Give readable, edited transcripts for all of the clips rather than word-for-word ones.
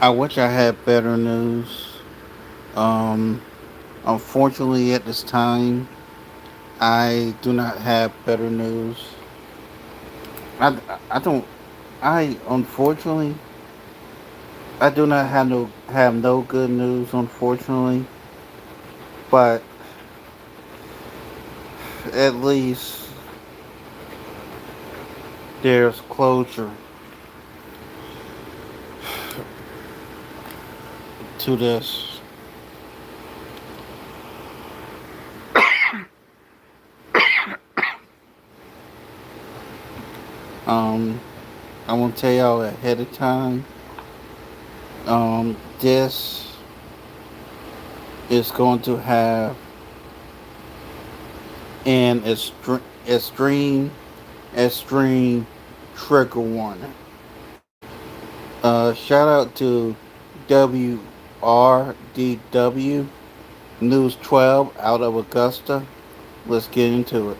I wish I had better news. Um, Unfortunately, at this time, I do not have better news. I don't. I unfortunately I do not have no good news. Unfortunately, but at least there's closure to this. Um, I want to tell y'all ahead of time. This is going to have an extreme trigger warning. Shout out to WRDW News 12 out of Augusta. Let's get into it.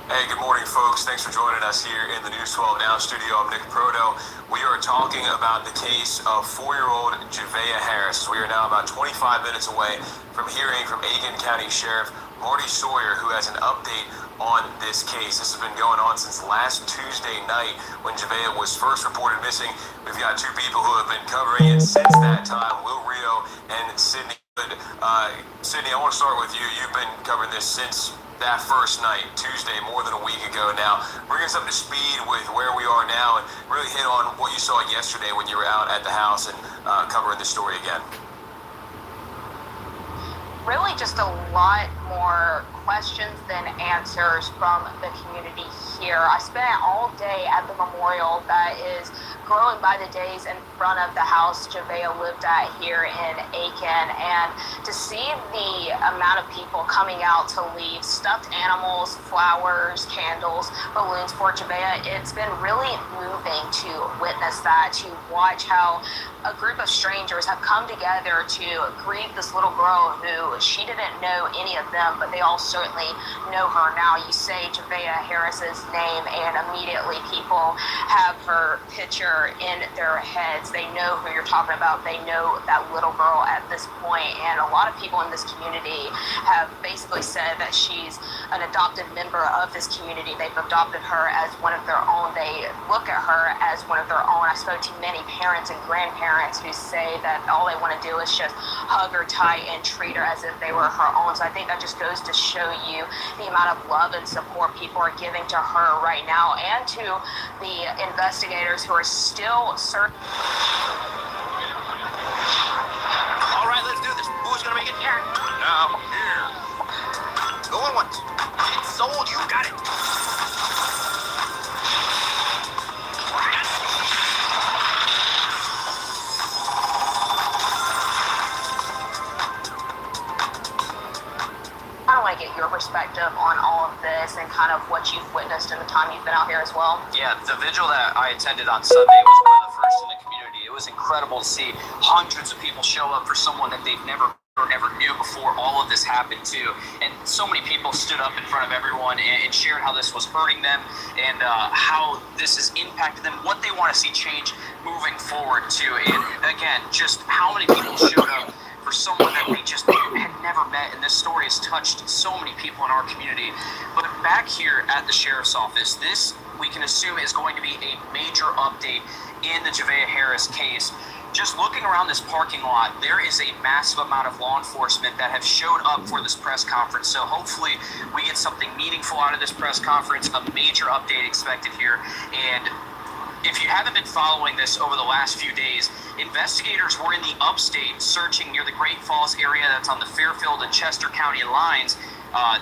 Hey, good morning, folks. Thanks for joining us here in the News 12 Now studio. I'm Nick Proto. We are talking about the case of 4-year-old Javeayah Harris. We are now about 25 minutes away from hearing from Aiken County Sheriff Marty Sawyer, who has an update on this case. This has been going on since last Tuesday night when Javeayah was first reported missing. We've got two people who have been covering it since that time, Will Rio and Sydney. Sydney, I want to start with you. You've been covering this since that first night, Tuesday, more than a week ago now. Bring us up to speed with where we are now and really hit on what you saw yesterday when you were out at the house and covering the story again. Really just a lot more questions than answers from the community here. I spent all day at the memorial that is growing by the days in front of the house Javeayah lived at here in Aiken, and to see the amount of people coming out to leave stuffed animals, flowers, candles, balloons for Javeayah, it's been really moving to witness that, to watch how a group of strangers have come together to grieve this little girl who she didn't know any of them, but they all certainly know her now. You say Javeayah Harris's name and immediately people have her picture in their heads. They know who you're talking about. They know that little girl at this point, and a lot of people in this community have basically said that she's an adopted member of this community. They've adopted her as one of their own. They look at her as one of their own. I spoke to many parents and grandparents who say that all they want to do is just hug her tight and treat her as if they were her own. So I think that just goes to show you the amount of love and support people are giving to her right now, and to the investigators who are still searching. All right, let's do this. Who's gonna make it here? Now, here. Going once. It's sold. You got it. I want to get your perspective on all of this and kind of what you've witnessed in the time you've been out here as well. Yeah, the vigil that I attended on Sunday was one of the first in the community. It was incredible to see hundreds of people show up for someone that they've never ever knew before all of this happened too. And so many people stood up in front of everyone and shared how this was hurting them and how this has impacted them, what they want to see change moving forward too. And again, just how many people showed up for someone that we just had never met, and this story has touched so many people in our community. But back here at the sheriff's office, this we can assume is going to be a major update in the Javeayah Harris case. Just looking around this parking lot, there is a massive amount of law enforcement that have showed up for this press conference. So hopefully we get something meaningful out of this press conference, a major update expected here. And if you haven't been following this over the last few days, investigators were in the upstate searching near the Great Falls area that's on the Fairfield and Chester County lines.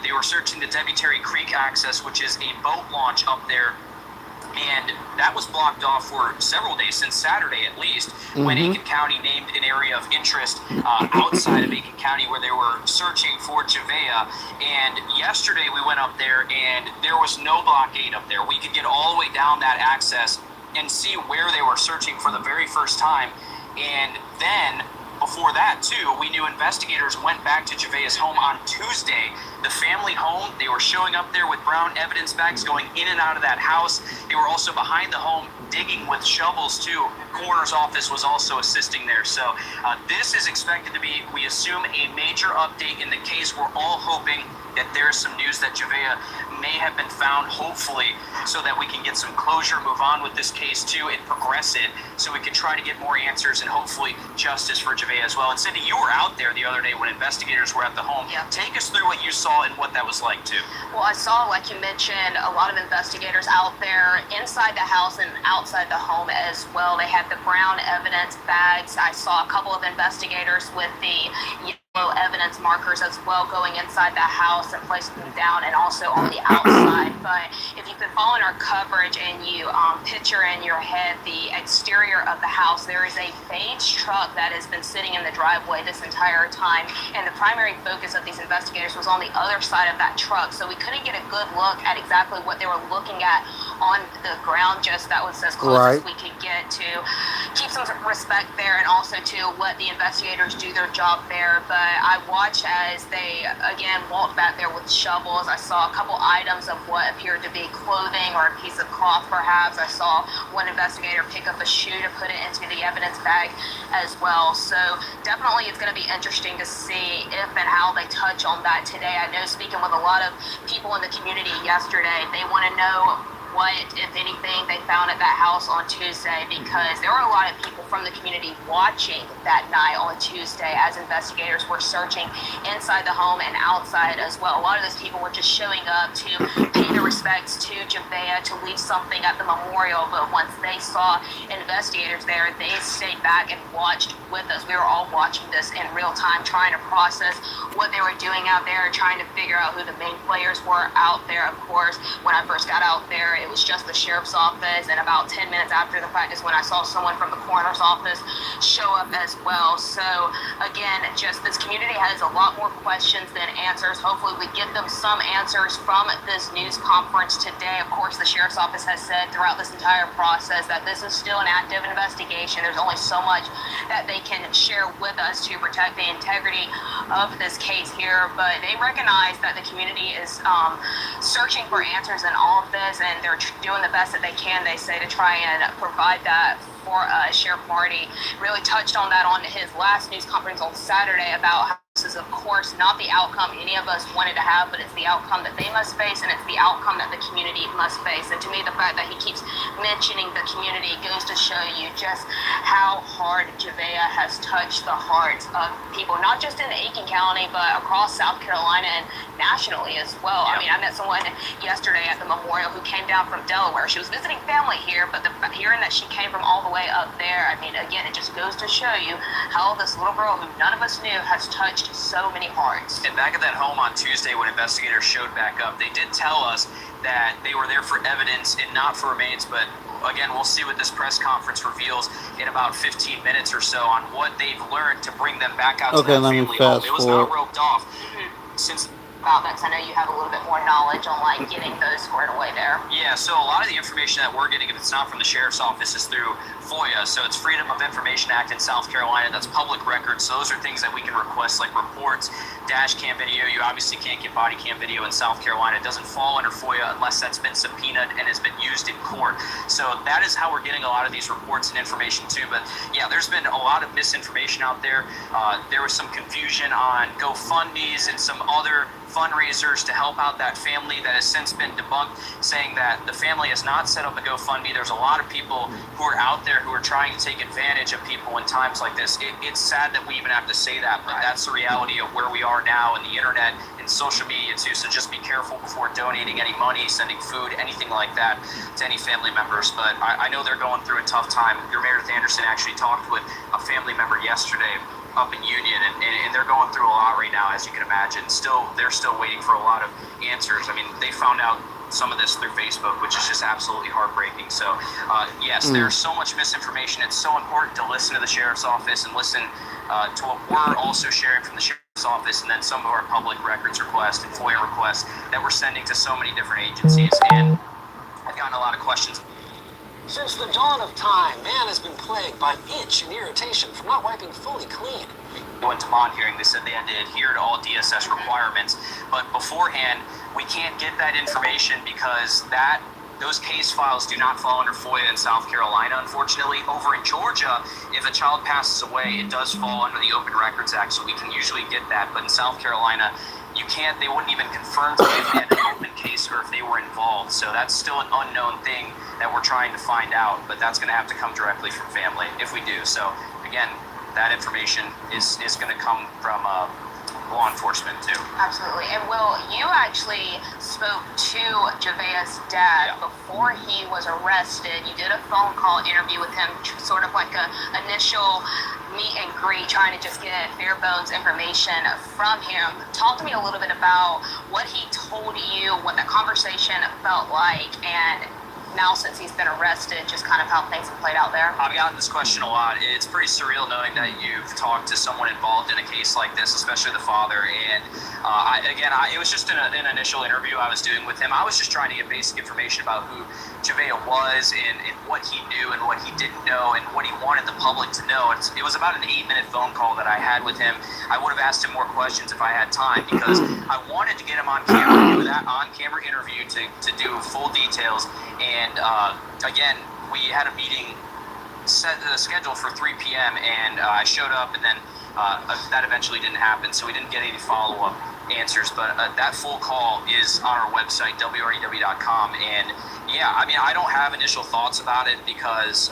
They were searching the Debbie Terry Creek access, which is a boat launch up there. And that was blocked off for several days, since Saturday at least, when Aiken County named an area of interest outside of Aiken County where they were searching for Javeayah. And yesterday we went up there and there was no blockade up there. We could get all the way down that access and see where they were searching for the very first time. And then before that too, we knew investigators went back to Javeayah's home on Tuesday. The family home, they were showing up there with brown evidence bags going in and out of that house. They were also behind the home digging with shovels too. Coroner's office was also assisting there. So this is expected to be, we assume, a major update in the case. We're all hoping that there's some news that Javeayah may have been found, hopefully, so that we can get some closure, move on with this case too, and progress it so we can try to get more answers and hopefully justice for Javeayah as well. And Cindy, you were out there the other day when investigators were at the home. Yeah. Take us through what you saw and what that was like too. Well, I saw, like you mentioned, a lot of investigators out there inside the house and outside the home as well. They had the brown evidence bags. I saw a couple of investigators with the yellow evidence markers as well going inside the house and placing them down and also on the outside. But if you've been following our coverage and you picture in your head the exterior of the house, there is a beige truck that has been sitting in the driveway this entire time, and the primary focus of these investigators was on the other side of that truck, so we couldn't get a good look at exactly what they were looking at on the ground. Just that was as close as we could get to keep some respect there and also to let the investigators do their job there. But I watched as they again walked back there with shovels. I saw a couple items of what appeared to be clothing or a piece of cloth perhaps. I saw one investigator pick up a shoe to put it into the evidence bag as well. So definitely it's going to be interesting to see if and how they touch on that today. I know, speaking with a lot of people in the community yesterday, they want to know what, if anything, they found at that house on Tuesday, because there were a lot of people from the community watching that night on Tuesday as investigators were searching inside the home and outside as well. A lot of those people were just showing up to pay their respects to Javeayah, to leave something at the memorial, but once they saw investigators there, they stayed back and watched with us. We were all watching this in real time, trying to process what they were doing out there, trying to figure out who the main players were out there. Of course, when I first got out there, it was just the sheriff's office, and about 10 minutes after the fact is when I saw someone from the coroner's office show up as well. So again, just this community has a lot more questions than answers. Hopefully we get them some answers from this news conference today. Of course, the sheriff's office has said throughout this entire process that this is still an active investigation. There's only so much that they can share with us to protect the integrity of this case here, but they recognize that the community is searching for answers in all of this, and they're doing the best that they can, they say, to try and provide that for Sheriff Marty. Really touched on that on his last news conference on Saturday about how this is, of course, not the outcome any of us wanted to have, but it's the outcome that they must face, and it's the outcome that the community must face. And to me, the fact that he keeps mentioning the community goes to show you just how hard Javeayah has touched the hearts of people, not just in Aiken County, but across South Carolina and nationally as well. I mean, I met someone yesterday at the memorial who came down from Delaware. She was visiting family here, but hearing that she came from all the way up there, I mean, again, it just goes to show you how this little girl who none of us knew has touched so many hearts. And back at that home on Tuesday when investigators showed back up, they did tell us that they were there for evidence and not for remains, but again, we'll see what this press conference reveals in about 15 minutes or so on what they've learned to bring them back out to that family home. It was not roped off. Since about that? Because I know you have a little bit more knowledge on like getting those squared away there. Yeah, so a lot of the information that we're getting, if it's not from the sheriff's office, is through FOIA. So it's Freedom of Information Act in South Carolina. That's public records. So those are things that we can request, like reports, dash cam video. You obviously can't get body cam video in South Carolina. It doesn't fall under FOIA unless that's been subpoenaed and has been used in court. So that is how we're getting a lot of these reports and information too. But yeah, there's been a lot of misinformation out there. There was some confusion on GoFundMe's and some other fundraisers to help out that family that has since been debunked, saying that the family has not set up a GoFundMe. There's a lot of people who are out there who are trying to take advantage of people in times like this. It's sad that we even have to say that, but that's the reality of where we are now in the internet and social media too. So just be careful before donating any money, sending food, anything like that to any family members. But I know they're going through a tough time. Your Meredith Anderson actually talked with a family member yesterday up in Union, and they're going through a lot right now, as you can imagine. They're still waiting for a lot of answers. I mean, they found out some of this through Facebook, which is just absolutely heartbreaking. So yes, there's so much misinformation. It's so important to listen to the sheriff's office and listen to what we're also sharing from the sheriff's office, and then some of our public records requests and FOIA requests that we're sending to so many different agencies. And I've gotten a lot of questions. Since the dawn of time, man has been plagued by itch and irritation from not wiping fully clean. Went to bond hearing, they said they had to adhere to all DSS requirements, but beforehand, we can't get that information because those case files do not fall under FOIA in South Carolina, unfortunately. Over in Georgia, if a child passes away, it does fall under the Open Records Act, so we can usually get that, but in South Carolina, you can't. They wouldn't even confirm to me if they had an open case or if they were involved. So that's still an unknown thing that we're trying to find out, but that's going to have to come directly from family if we do. So again, that information is going to come from law enforcement too. Absolutely. And Will, you actually spoke to Javeayah's dad before he was arrested. You did a phone call interview with him, sort of like a initial meet and greet, trying to just get bare bones information from him. Talk to me a little bit about what he told you, what that conversation felt like, and now since he's been arrested, just kind of how things have played out there. I've gotten this question a lot. It's pretty surreal knowing that you've talked to someone involved in a case like this, especially the father. And it was just an initial interview I was doing with him. I was just trying to get basic information about who Javeayah was and what he knew and what he didn't know and what he wanted the public to know. It was about an 8-minute phone call that I had with him. I would have asked him more questions if I had time because I wanted to get him on camera, do that on-camera interview to do full details. And again, we had a meeting scheduled for 3 p.m. and I showed up, and then that eventually didn't happen, so we didn't get any follow-up answers. But that full call is on our website, wrew.com. And yeah, I mean, I don't have initial thoughts about it because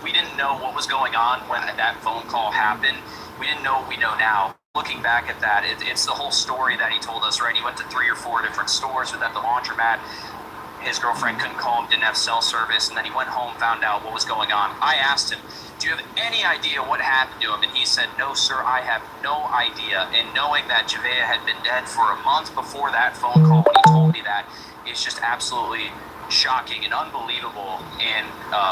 we didn't know what was going on when that phone call happened. We didn't know what we know now. Looking back at that, it's the whole story that he told us, right? He went to 3 or 4 different stores, was at the laundromat. His girlfriend couldn't call him, didn't have cell service, and then he went home, found out what was going on. I asked him, do you have any idea what happened to him? And he said, no, sir, I have no idea. And knowing that Javeayah had been dead for a month before that phone call, when he told me that, it's just absolutely shocking and unbelievable. And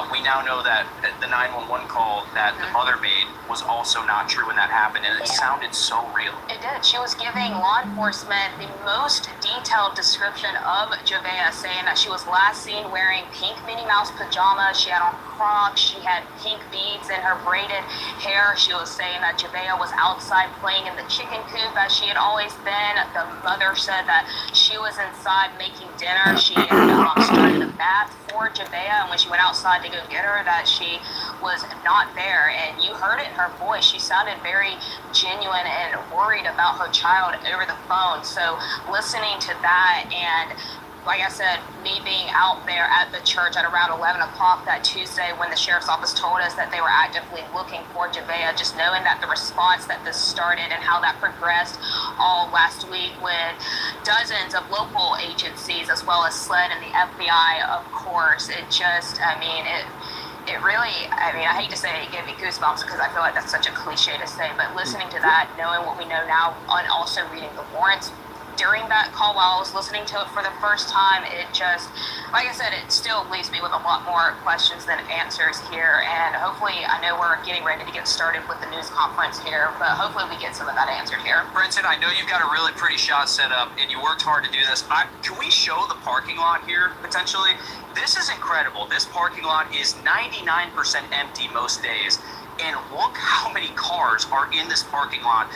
we now know that the 911 call that the mother made was also not true when that happened, and it sounded so real. It did. She was giving law enforcement the most detailed description of Javeayah, saying that she was last seen wearing pink Minnie Mouse pajamas, she had on Crocs, she had pink beads in her braided hair. She was saying that Javeayah was outside playing in the chicken coop as she had always been. The mother said that she was inside making dinner. She started a bath for Javeayah, and when she went outside to go get her, that she was not there. And you heard it in her voice. She sounded very genuine and worried about her child over the phone. So listening to that, and like I said, me being out there at the church at around 11 o'clock that Tuesday when the sheriff's office told us that they were actively looking for Javeayah, just knowing that the response that this started and how that progressed all last week with dozens of local agencies as well as SLED and the FBI, of course, it just, it really, I hate to say it gave me goosebumps because I feel like that's such a cliche to say, but listening to that, knowing what we know now, and also reading the warrants during that call, while I was listening to it for the first time, it just, like I said, it still leaves me with a lot more questions than answers here. And hopefully, I know we're getting ready to get started with the news conference here, but hopefully we get some of that answered here. Brenton, I know you've got a really pretty shot set up, and you worked hard to do this. Can we show the parking lot here, potentially? This is incredible. This parking lot is 99% empty most days. And look how many cars are in this parking lot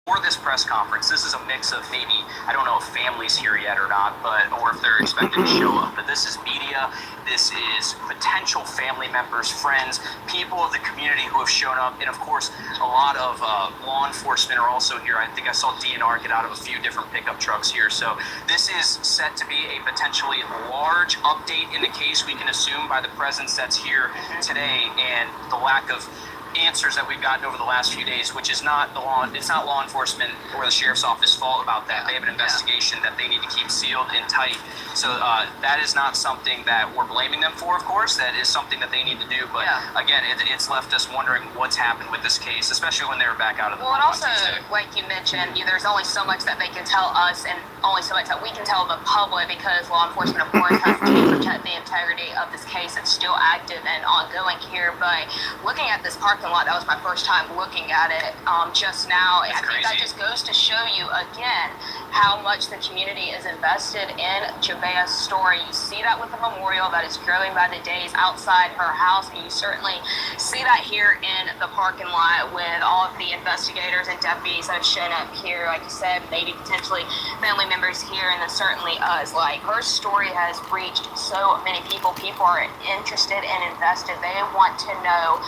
for this press conference. This is a mix of maybe, I don't know if families here yet or not, or if they're expected to show up, but this is media, this is potential family members, friends, people of the community who have shown up, and of course, a lot of law enforcement are also here. I think I saw DNR get out of a few different pickup trucks here, so this is set to be a potentially large update in the case, we can assume, by the presence that's here today, and the lack of answers that we've gotten over the last few days, which is not it's not law enforcement or the sheriff's office fault about that. They have an investigation that they need to keep sealed and tight. So that is not something that we're blaming them for, of course. That is something that they need to do. But again, it's left us wondering what's happened with this case, especially when they were back out of the Well, and also, like you mentioned, there's only so much that they can tell us and only so much that we can tell the public, because law enforcement, of course, has to protect the integrity of this case. It's still active and ongoing here. But looking at this parking lot, that was my first time looking at it just now. I think that just goes to show you again how much the community is invested in Javeayah's story. You see that with the memorial that is growing by the days outside her house, and you certainly see that here in the parking lot with all of the investigators and deputies that have shown up here. Like you said, maybe potentially family members here, and then certainly us. Like, her story has reached so many people. People are interested and invested. They want to know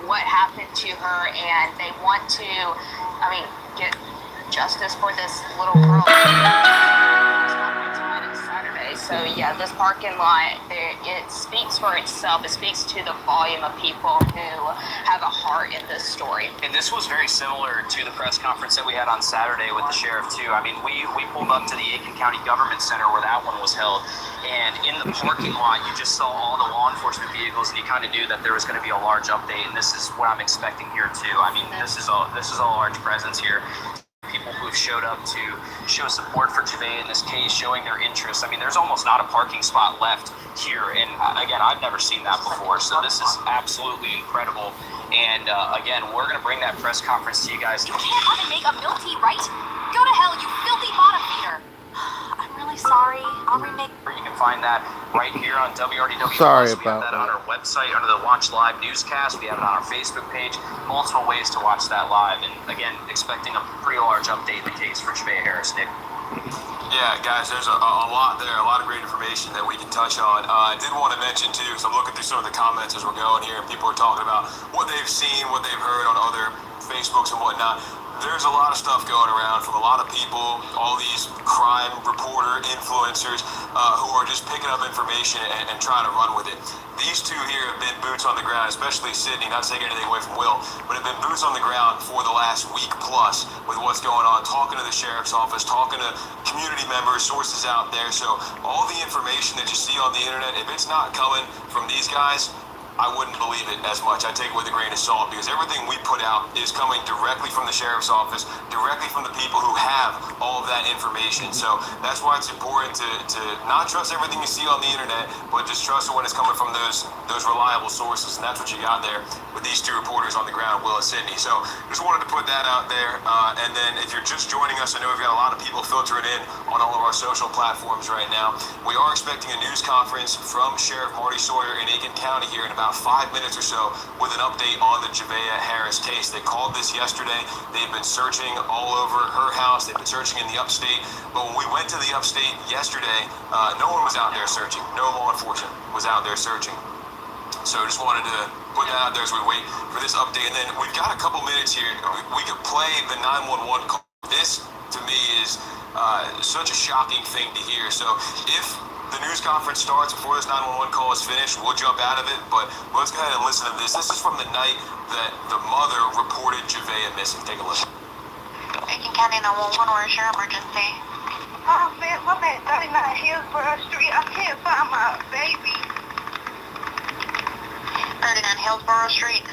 what happened to her, and they want to, get justice for this little girl. Saturday. So yeah, this parking lot, it speaks for itself. It speaks to the volume of people who have a heart in this story. And this was very similar to the press conference that we had on Saturday with the sheriff too. I mean, we pulled up to the Aiken County Government Center where that one was held, and in the parking lot you just saw all the law enforcement vehicles, and you kind of knew that there was going to be a large update, and this is what I'm expecting here too. I mean, this is a large presence here. People who've showed up to show support for Javeayah in this case, showing their interest. I mean, there's almost not a parking spot left here, and again, I've never seen that before, so this is absolutely incredible. And again, we're going to bring that press conference to you guys. You can't let him make a milk tea, right? Go to hell, you filthy bottom feeder. I'm really sorry. I'll remake. You can find that right here on WRDW. Sorry we about have that on our website under the Watch Live newscast. We have it on our Facebook page. Multiple ways to watch that live. And again, expecting a pretty large update in the case for Javeayah Harris, Nick. Yeah, guys, there's a lot there, a lot of great information that we can touch on. I did want to mention, too, so I'm looking through some of the comments as we're going here, and people are talking about what they've seen, what they've heard on other Facebooks and whatnot. There's a lot of stuff going around from a lot of people, all these crime reporter influencers who are just picking up information and trying to run with it. These two here have been boots on the ground, especially Sydney, not taking anything away from Will, but have been boots on the ground for the last week plus with what's going on, talking to the sheriff's office, talking to community members, sources out there. So all the information that you see on the internet, if it's not coming from these guys, I wouldn't believe it as much. I take it with a grain of salt, because everything we put out is coming directly from the sheriff's office, directly from the people who have all of that information. So that's why it's important to not trust everything you see on the internet, but just trust it when it's coming from those reliable sources. And that's what you got there with these two reporters on the ground, Will and Sydney. So just wanted to put that out there. And then if you're just joining us, I know we've got a lot of people filtering in on all of our social platforms right now. We are expecting a news conference from Sheriff Marty Sawyer in Aiken County here in about 5 minutes or so with an update on the Javeayah Harris case. They called this yesterday. They've been searching all over her house. They've been searching in the upstate. But when we went to the upstate yesterday, no one was out there searching. No law enforcement was out there searching. So just wanted to put that out there as we wait for this update. And then we've got a couple minutes here. We could play the 911 call. This, to me, is such a shocking thing to hear. So if the news conference starts before this 911 call is finished, we'll jump out of it, but let's go ahead and listen to this. This is from the night that the mother reported Javeayah missing. Take a listen. Aiken County 911, where's your emergency? Oh, man, I'm at 39 Hillsborough Street. I can't find my baby. 39 Hillsborough Street.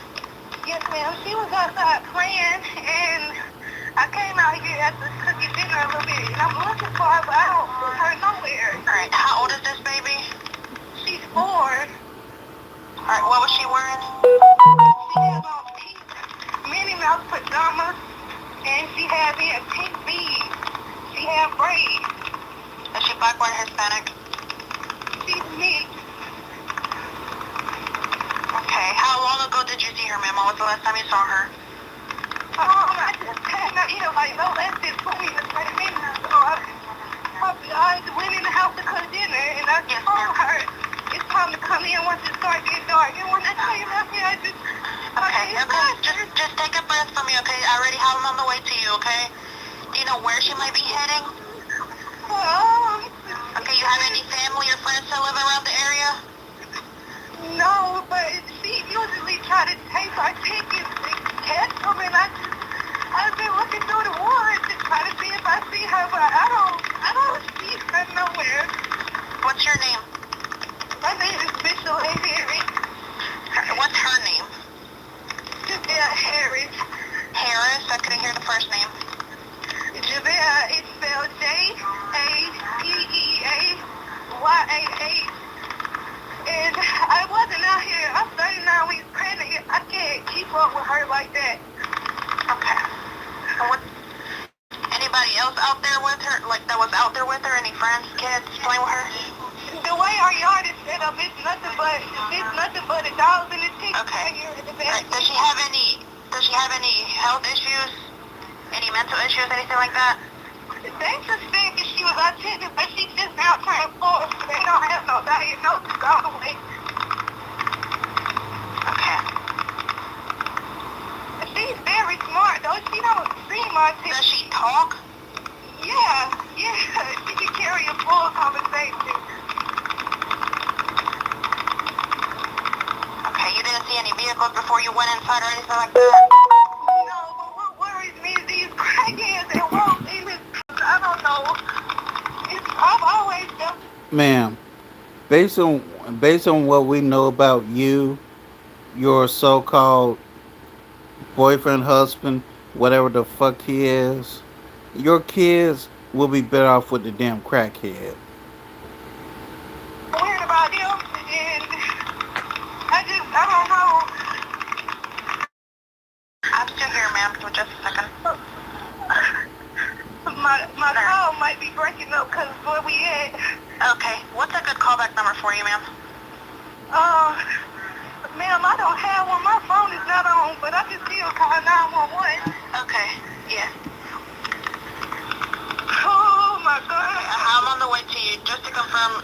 Yes, ma'am. She was outside playing, and I came out here after get dinner a little bit, and I'm looking for her, but I don't see her nowhere. Alright, how old is this baby? She's 4. Alright, what was she wearing? She has on pink Minnie Mouse pajamas, and she has in pink beads. She has braids. Is she black, white, Hispanic? She's mixed. Okay, how long ago did you see her, ma'am? When was the last time you saw her? I just cannot, like, no less than 20 to 30 minutes. So I went in the house to cook dinner, and I just told her it's time to come in once it starts getting dark. And when I tell you that, I just... Okay, just take a breath from me, okay? I already have him on the way to you, okay? Do you know where she might be heading? Okay, you have any family or friends that live around the area? No, but she usually try to take our tickets and catch them, and I've been looking through the woods to try to see if I see her, but I don't see her nowhere. What's your name? My name is Javeayah Harris. What's her name? Javeayah Harris. Harris? I couldn't hear the first name. Javeayah is spelled Javeayah. And I wasn't out here. I'm 39 weeks pregnant. I can't keep up with her like that. Okay. Anybody else out there with her? Like, that was out there with her? Any friends, kids playing with her? The way our yard is set up, it's nothing but the dogs and the chickens. Okay. Here in the Right. back. Does she have any health issues? Any mental issues, anything like that? They suspect that she was autistic, but she just now turned 4. So they don't have no diagnosis all the way. Okay. She's very smart, though. She don't seem autistic. Does she talk? Yeah. She can carry a full conversation. Okay, you didn't see any vehicles before you went inside or anything like that? No, but what worries me is these crackheads that walk in this. I don't know. I've always felt. Ma'am, based on what we know about you, your so-called boyfriend, husband, whatever the fuck he is, your kids will be better off with the damn crackhead. Weird about him, and I don't know. I'm still here, ma'am, for just a second. My call might be breaking up because where we at. Okay, what's a good callback number for you, ma'am? Ma'am, I don't have one. My phone is not on, but I can still call 911. Okay, yeah. Oh my God. I'm on the way to you. Just to confirm,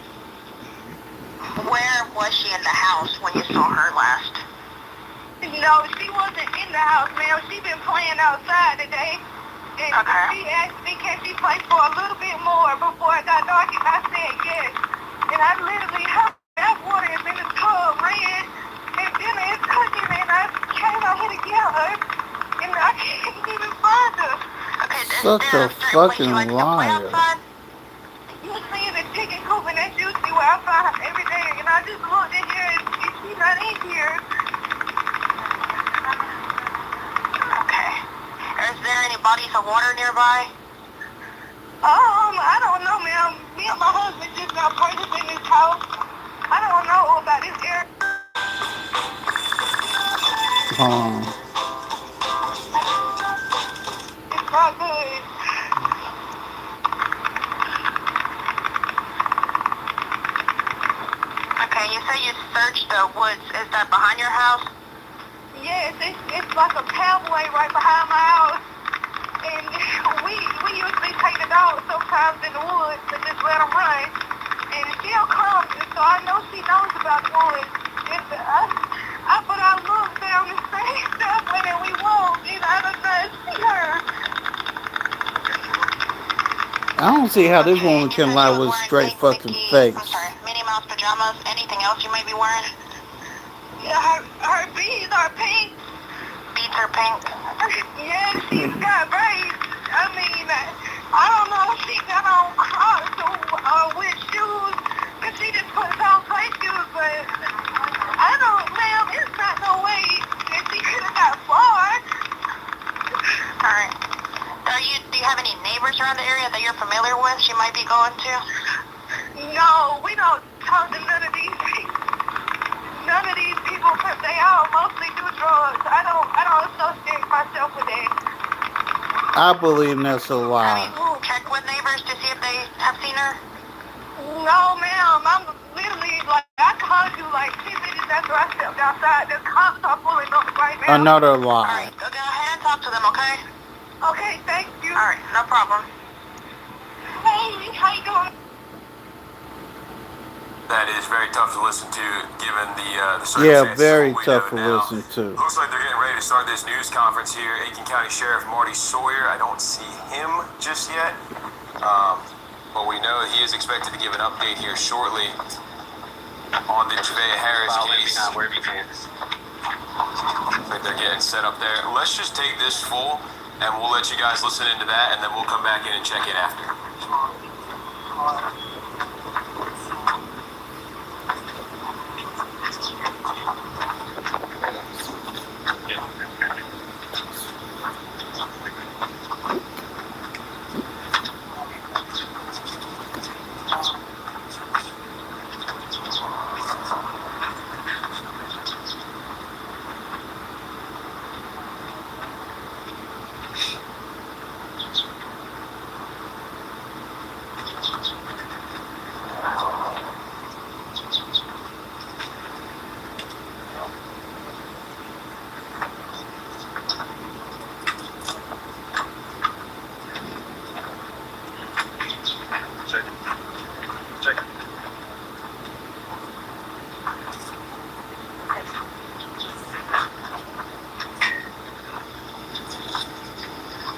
where was she in the house when you saw her last? No, she wasn't in the house, ma'am. She been playing outside today. And Okay. she asked me, can she play for a little bit more before it got dark? And I said yes. And I literally heard that water is in the tub, ran, and dinner is cooking, and I came out here to get her, and I can't even find her. Okay, Such a fucking liar. You see the chicken coop, and that's usually where I find her every day. And I just looked in here, and she's not in here. Okay. Is there any bodies of water nearby? I don't know, ma'am. Me and my husband just got purchased in this house. I don't know about this area. It's not good. Okay, you say you searched the woods. Is that behind your house? Yes, it's like a pathway right behind my house. And we usually take the dogs sometimes in the woods and just let them run. And she'll come, and so I know she knows about the woods. But I look down the same pathway that we walk, and I don't see her. I don't see how this woman can lie with straight fucking face. I'm sorry, Minnie Mouse pajamas. Anything else you may be wearing? Yeah, her beads are pink. Beads are pink. Yeah, she's got braids. I mean, I don't know if she got on Crocs or with shoes, because she just puts on play shoes, but I don't, ma'am, it's not no way that she could have got far. Alright. Do you have any neighbors around you're familiar with she might be going to? No, we don't talk to none of these people. None of these people, because they all mostly do drugs. I don't associate myself with that. I believe that's a lie. Check with neighbors to see if they have seen her. No, ma'am. I'm literally, like, I called you like 10 minutes after I stepped outside. The cops are pulling up right now. Another All lie. right, go ahead and talk to them, okay? Okay, thank you. All right, no problem. Hey, how you doing? That is very tough to listen to, given the Yeah, circumstances. very of what we tough to know now. listen to. Looks like they're getting ready to start this news conference here. Aiken County Sheriff Marty Sawyer. I don't see him just yet, but we know he is expected to give an update here shortly on the Javeayah Harris case. Wherever you can. Looks like they're getting set up there. Let's just take this full, and we'll let you guys listen into that, and then we'll come back in and check in after.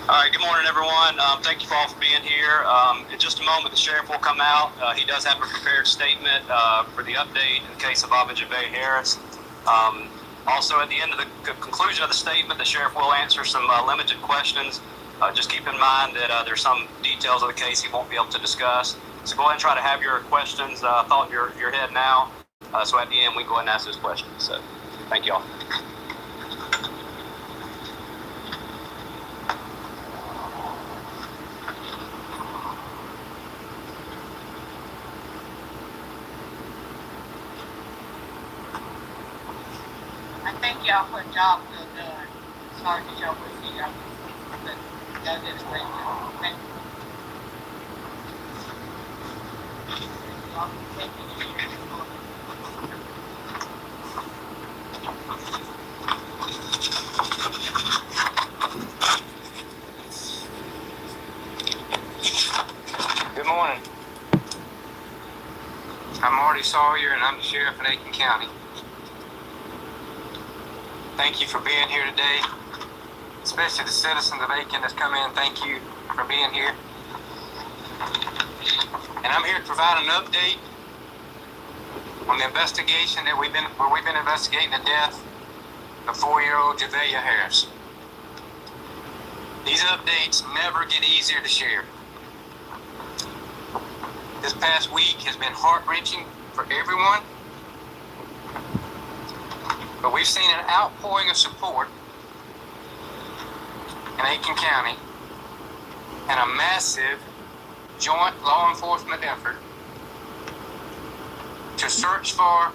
All right, good morning, everyone. Thank you all for being here. In just a moment, the sheriff will come out. He does have a prepared statement for the update in the case of Javeayah Harris. Also, at the end of the conclusion of the statement, the sheriff will answer some limited questions. Just keep in mind that there's some details of the case he won't be able to discuss. So go ahead and try to have your questions thought in your head now. So at the end, we can go ahead and ask those questions. So thank you all. I think y'all put a job well done. Sorry that y'all couldn't see y'all, but y'all did a great job. Thank you. Y'all can take it easy. Good morning. I'm Marty Sawyer, and I'm the sheriff in Aiken County. Thank you for being here today, especially the citizens of Aiken that's come in. Thank you for being here. And I'm here to provide an update on the investigation that we've been investigating the death of 4-year-old Javeayah Harris. These updates never get easier to share. This past week has been heart-wrenching for everyone, but we've seen an outpouring of support in Aiken County and a massive joint law enforcement effort to search for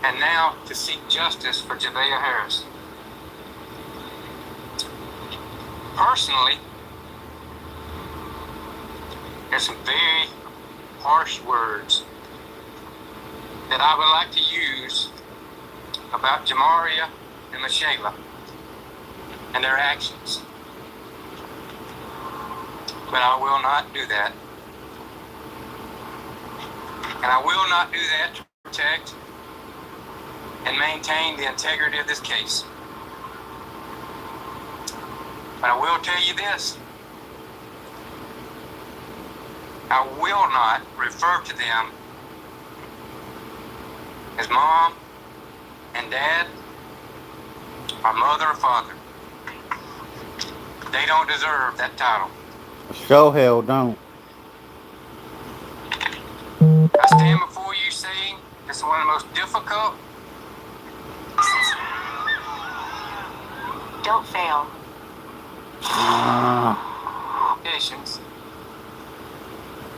and now to seek justice for Javeayah Harris. Personally, there's some very harsh words that I would like to use about Javeayah and Michelle and their actions. But I will not do that. And I will not do that to protect and maintain the integrity of this case. But I will tell you this. I will not refer to them as mom and dad or mother or father. They don't deserve that title. Show hell don't. I stand before you saying it's one of the most difficult. Don't fail. Conditions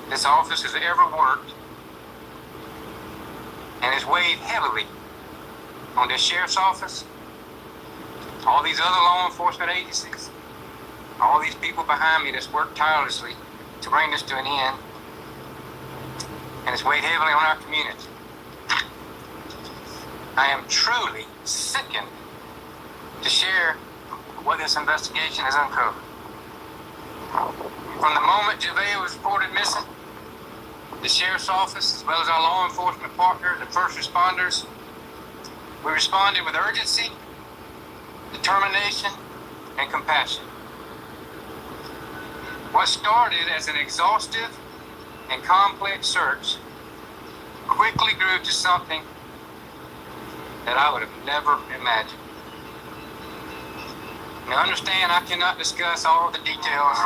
this office has ever worked, and has weighed heavily on this sheriff's office, all these other law enforcement agencies, all these people behind me that's worked tirelessly to bring this to an end, and it's weighed heavily on our community. I am truly sickened to share what this investigation has uncovered. From the moment Javeayah was reported missing, the sheriff's office, as well as our law enforcement partners and first responders, we responded with urgency, determination, and compassion. What started as an exhaustive and complex search quickly grew to something that I would have never imagined. Now understand, I cannot discuss all the details.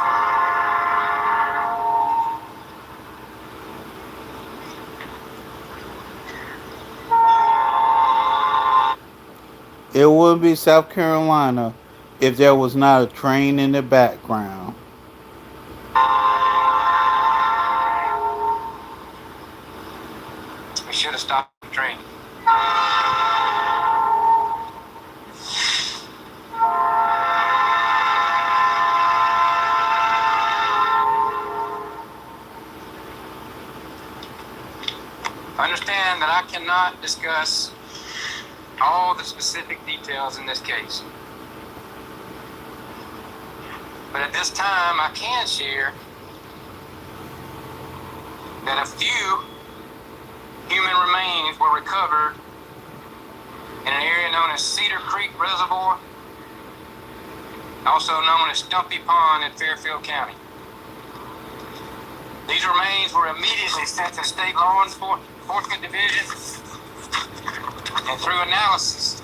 It would be South Carolina if there was not a train in the background. We should have stopped the train. Understand that I cannot discuss all the specific details in this case. But at this time, I can share that a few human remains were recovered in an area known as Cedar Creek Reservoir, also known as Stumpy Pond in Fairfield County. These remains were immediately sent to State Law Enforcement Division, and through analysis,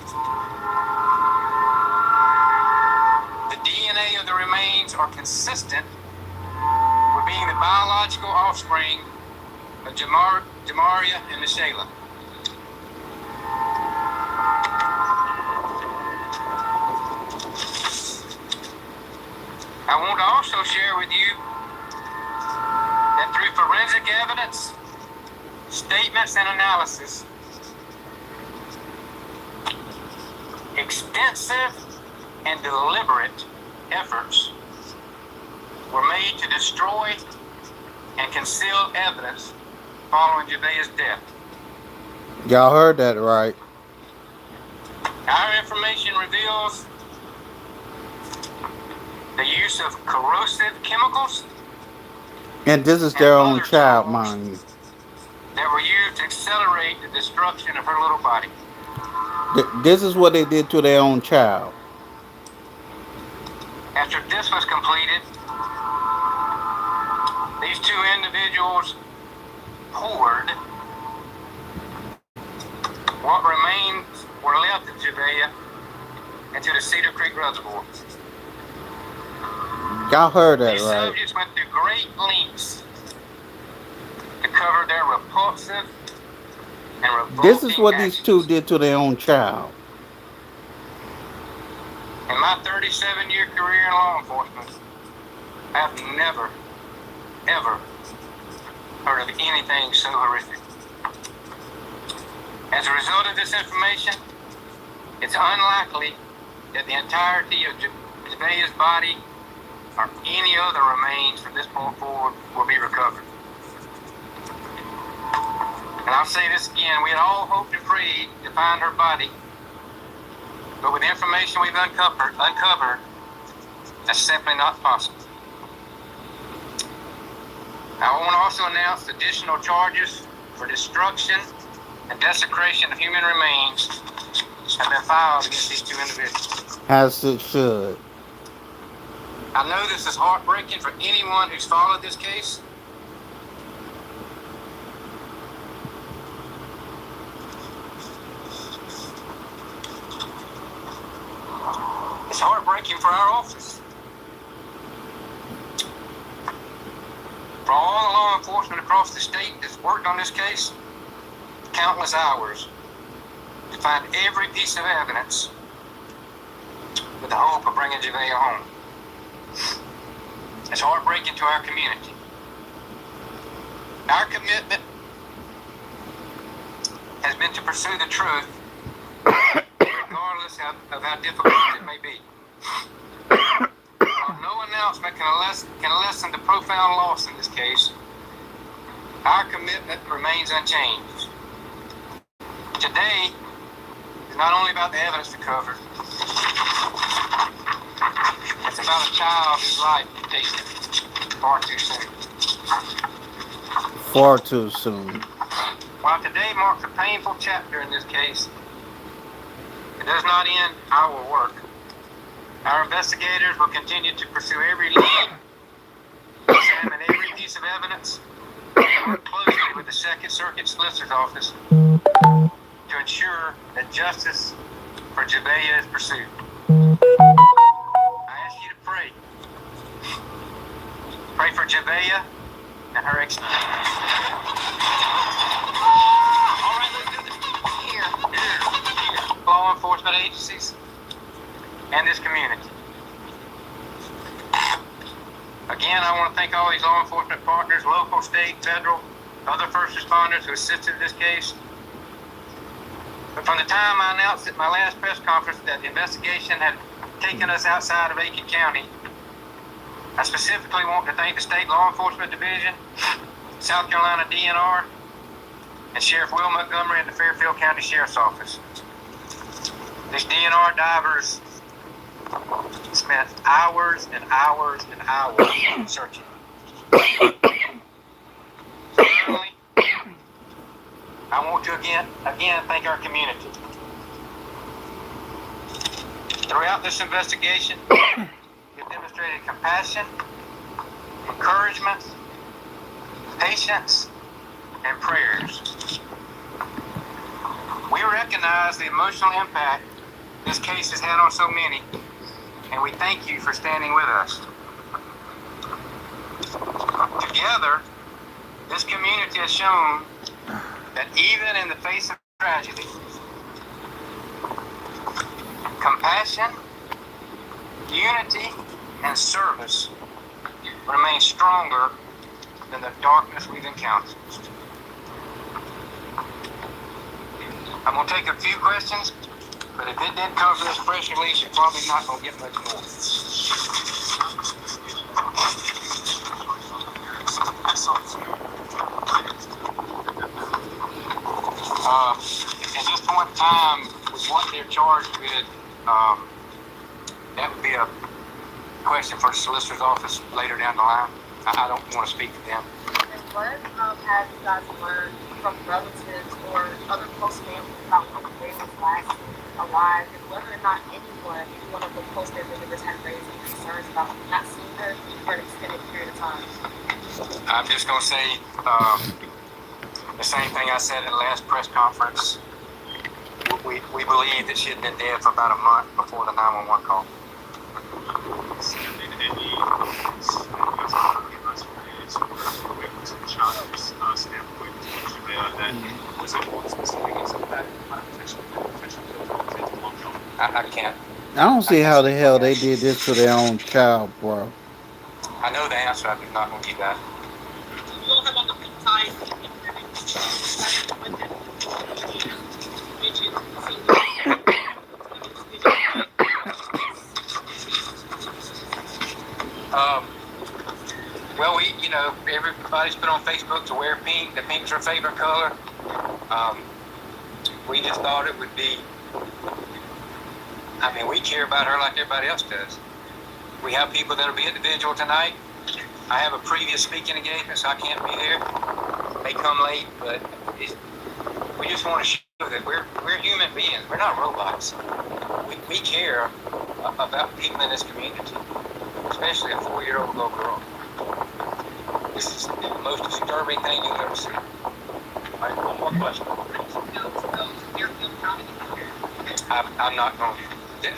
the DNA of the remains are consistent with being the biological offspring of Javeayah and Michela. I want to also share with you that through forensic evidence, statements, and analysis, extensive and deliberate efforts were made to destroy and conceal evidence following Javeayah's death. Y'all heard that right. Our information reveals the use of corrosive chemicals And this is their own child, mind you. that were used to accelerate the destruction of her little body. This is what they did to their own child. After this was completed, these two individuals poured what remains were left of Javeayah into the Cedar Creek Reservoir. Y'all heard that These right. subjects went through great lengths to cover their repulsive and revolting This is what these actions. two did to their own child. In my 37-year career in law enforcement, I have never, ever heard of anything so horrific. As a result of this information, it's unlikely that the entirety of Javeayah's body or any other remains from this point forward will be recovered. And I'll say this again, we had all hoped and prayed to find her body, but with the information we've uncovered, that's simply not possible. I want to also announce additional charges for destruction and desecration of human remains have been filed against these two individuals. As it should. I know this is heartbreaking for anyone who's followed this case. It's heartbreaking for our office. For all the law enforcement across the state that's worked on this case, countless hours to find every piece of evidence with the hope of bringing Javeayah home. It's heartbreaking to our community. Our commitment has been to pursue the truth, regardless of how difficult it may be. While no announcement can lessen the profound loss in this case, our commitment remains unchanged. Today is not only about the evidence recovered, it's about a child whose life tasted far too soon. Far too soon. While today marks a painful chapter in this case, it does not end our work. Our investigators will continue to pursue every lead, examine every piece of evidence, and work closely with the Second Circuit Solicitor's Office to ensure that justice for Javeayah is pursued. I ask you to pray. Pray for Javeayah and her ex. All right, let's do this. Here. Law enforcement agencies and this community. Again, I want to thank all these law enforcement partners, local, state, federal, other first responders who assisted in this case. But from the time I announced at my last press conference that the investigation had taken us outside of Aiken County, I specifically want to thank the State Law Enforcement Division, South Carolina DNR, and Sheriff Will Montgomery at the Fairfield County Sheriff's Office. These DNR divers spent hours and hours and hours searching. Finally, I want to again thank our community. Throughout this investigation, you've demonstrated compassion, encouragement, patience, and prayers. We recognize the emotional impact this case has had on so many, and we thank you for standing with us. Together, this community has shown that even in the face of tragedy, compassion, unity, and service remain stronger than the darkness we've encountered. I'm going to take a few questions, but if it didn't come from this press release, you're probably not going to get much more. At this point in time, with what they're charged with, that would be a question for the solicitor's office later down the line. I don't want to speak to them. And what have you guys learned from relatives or other close family about when they was last alive, and whether or not any one of the close family members had raised any concerns about not seeing her for an extended period of time? I'm just going to say the same thing I said at the last press conference. We believe that she had been dead for about a month before the 911 call. I can't. I don't see how the hell they did this to their own child, bro. I know the answer. I'm not going to give that. Well, everybody's put on Facebook to wear pink. The pink's her favorite color. We just thought it would be. We care about her like everybody else does. We have people that'll be at the vigil tonight. I have a previous speaking engagement, so I can't be there. They come late, but we just want to show that we're human beings. We're not robots. We care about people in this community, especially a 4-year-old little girl. This is the most disturbing thing you'll ever see. All right, one more question. I'm not going to.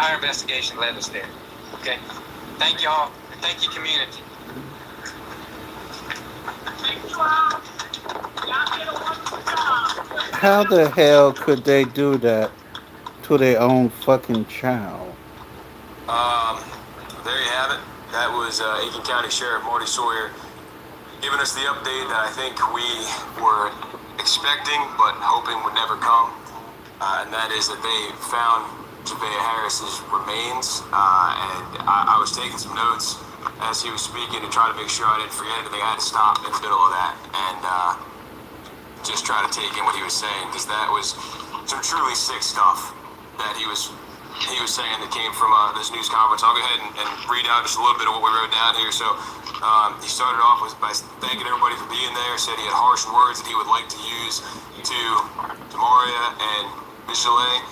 Our investigation led us there. Okay. Thank y'all. Thank you, community. How the hell could they do that to their own fucking child? There you have it. That was Aiken County Sheriff Marty Sawyer giving us the update that I think we were expecting but hoping would never come, and that is that they found Javeayah Harris's remains, and I was taking some notes as he was speaking to try to make sure I didn't forget it. I had to stop in the middle of that and just try to take in what he was saying, because that was some truly sick stuff that he was saying that came from this news conference. I'll go ahead and read out just a little bit of what we wrote down here. So he started off by thanking everybody for being there, said he had harsh words that he would like to use to Javeayah and Michelet.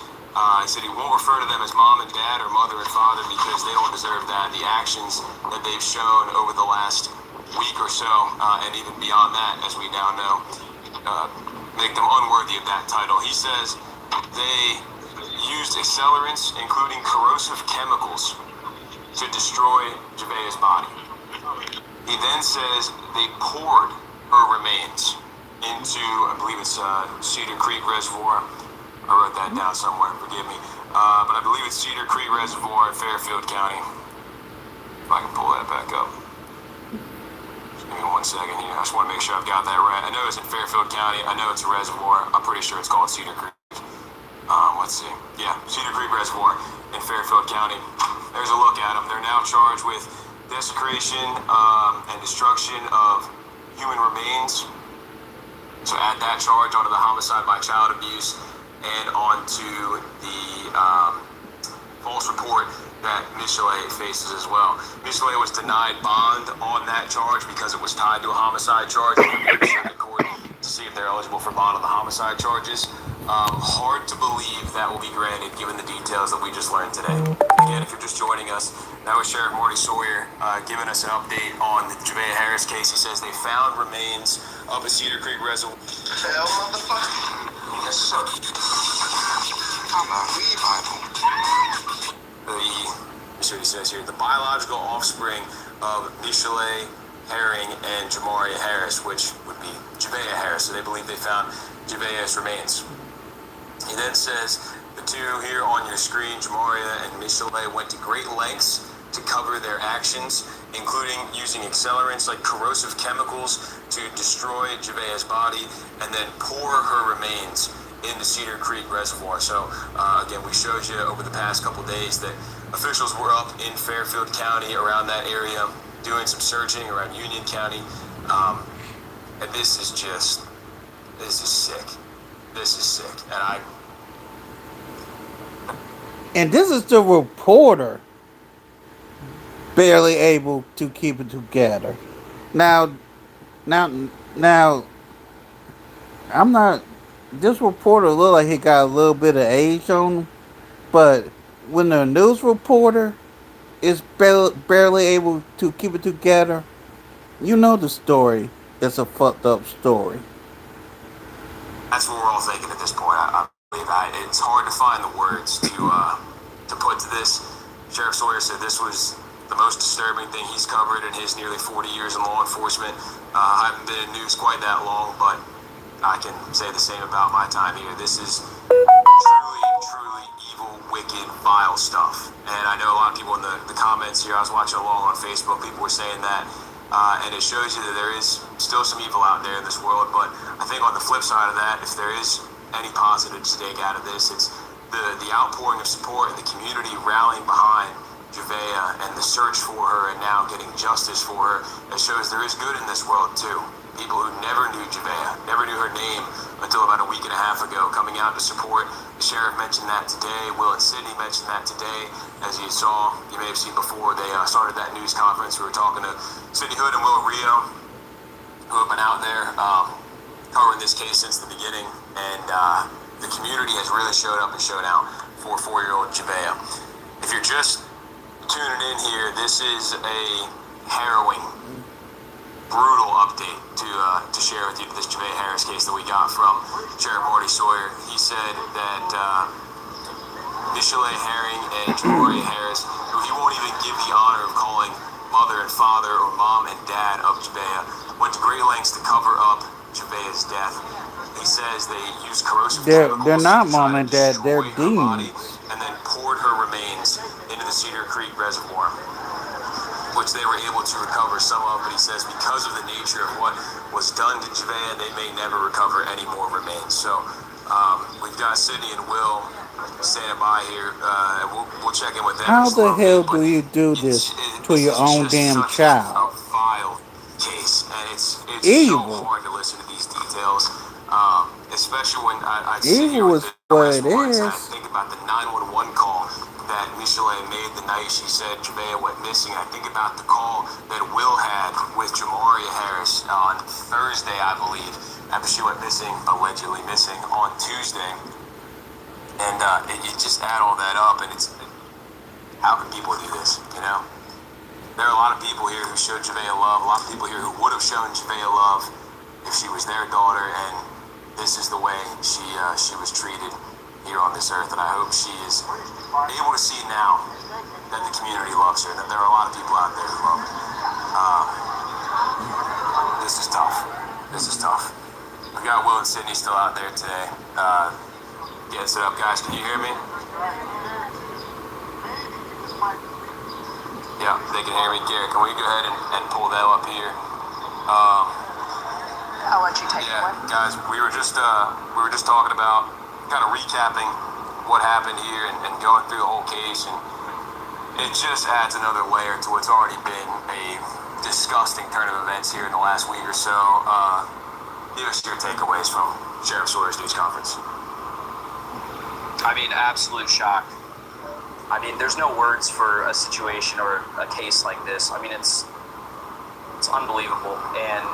He said he won't refer to them as mom and dad or mother and father because they don't deserve that. The actions that they've shown over the last week or so, and even beyond that, as we now know, make them unworthy of that title. He says they used accelerants, including corrosive chemicals, to destroy Javeayah's body. He then says they poured her remains into, I believe it's Cedar Creek Reservoir. I wrote that down somewhere, forgive me. But I believe it's Cedar Creek Reservoir in Fairfield County. If I can pull that back up. Give me 1 second here. I just want to make sure I've got that right. I know it's in Fairfield County. I know it's a reservoir. I'm pretty sure it's called Cedar Creek. Let's see. Yeah, Cedar Creek Reservoir in Fairfield County. There's a look at them. They're now charged with desecration and destruction of human remains. So add that charge onto the homicide by child abuse and onto the false report that Michelet faces as well. Michelet was denied bond on that charge because it was tied to a homicide charge. We're going to court to see if they're eligible for bond on the homicide charges. Hard to believe that will be granted given the details that we just learned today. Again, if you're just joining us, that was Sheriff Marty Sawyer giving us an update on the Javeayah Harris case. He says they found remains of a Cedar Creek Reservoir. Hell, motherfucker. Yes, sir. I'm a Bible. Let's see what he says here. The biological offspring of Michelet Herring and Javeayah Harris, which would be Javeayah Harris. So they believe they found Javeayah's remains. He then says the two here on your screen, Javeayah and Michelet, went to great lengths to cover their actions, including using accelerants like corrosive chemicals to destroy Javeayah's body and then pour her remains into Cedar Creek Reservoir. So again, we showed you over the past couple days that officials were up in Fairfield County, around that area, doing some searching around Union County. And this is sick. This is sick. And this is the reporter barely able to keep it together. Now, I'm not. This reporter look like he got a little bit of age on him, but when the news reporter is barely able to keep it together, you know the story is a fucked up story. That's what we're all thinking at this point. I believe it's hard to find the words to put to this. Sheriff Sawyer said this was the most disturbing thing he's covered in his nearly 40 years in law enforcement. I haven't been in news quite that long, but I can say the same about my time here. This is truly evil, wicked, vile stuff. And I know a lot of people in the comments here, I was watching along on Facebook, people were saying that, and it shows you that there is still some evil out there in this world. But I think on the flip side of that, if there is any positive to take out of this, it's the outpouring of support and the community rallying behind Javeayah and the search for her and now getting justice for her. It shows there is good in this world too. People who never knew Javeayah, never knew her name until about a week and a half ago, coming out to support. The sheriff mentioned that today. Will and Sydney mentioned that today. As you saw, you may have seen before, they started that news conference. We were talking to Sydney Hood and Will Rio, who have been out there covering this case since the beginning. And the community has really showed up and showed out for 4-year-old Javeayah. If you're just tuning in here, this is a harrowing, brutal update to share with you this Javeayah Harris case that we got from Sheriff Marty Sawyer. He said that Michelet Herring and Javeayah Harris, who he won't even give the honor of calling mother and father or mom and dad of Javeayah, went to great lengths to cover up Javeayah's death. He says they used corrosive chemicals. They're not mom and dad, they're demons. And then poured her remains into the Cedar Creek Reservoir. which they were able to recover some of, but he says because of the nature of what was done to Javeayah, they may never recover any more remains. So we've got Sydney and Will standing by here. We'll check in with them. How the hell do you do this to This your is own just damn such a child? vile case, and it's so Evil. hard to listen to these details, especially when I sit here Evil with is the what arrest it warrants and I is. think about the 911 call that Michelet made the night she said Javeayah went missing. I think about the call that Will had with Javeayah Harris on Thursday, I believe, after she went missing, allegedly missing, on Tuesday. And you just add all that up, and it's, how can people do this, you know? There are a lot of people here who showed Javeayah love, a lot of people here who would have shown Javeayah love if she was their daughter, and this is the way she was treated here on this earth. And I hope she is able to see now that the community loves her, that there are a lot of people out there who love her. This is tough. This is tough. We got Will and Sydney still out there today. Get set up, guys. Can you hear me? Yeah, they can hear me. Garrett, can we go ahead and pull that up here? I'll let you take it away. Guys, we were just talking about kind of recapping what happened here and going through the whole case, and it just adds another layer to what's already been a disgusting turn of events here in the last week or so. Give us your takeaways from Sheriff Sawyer's news conference. I mean, absolute shock. I mean, there's no words for a situation or a case like this. I mean, it's unbelievable, and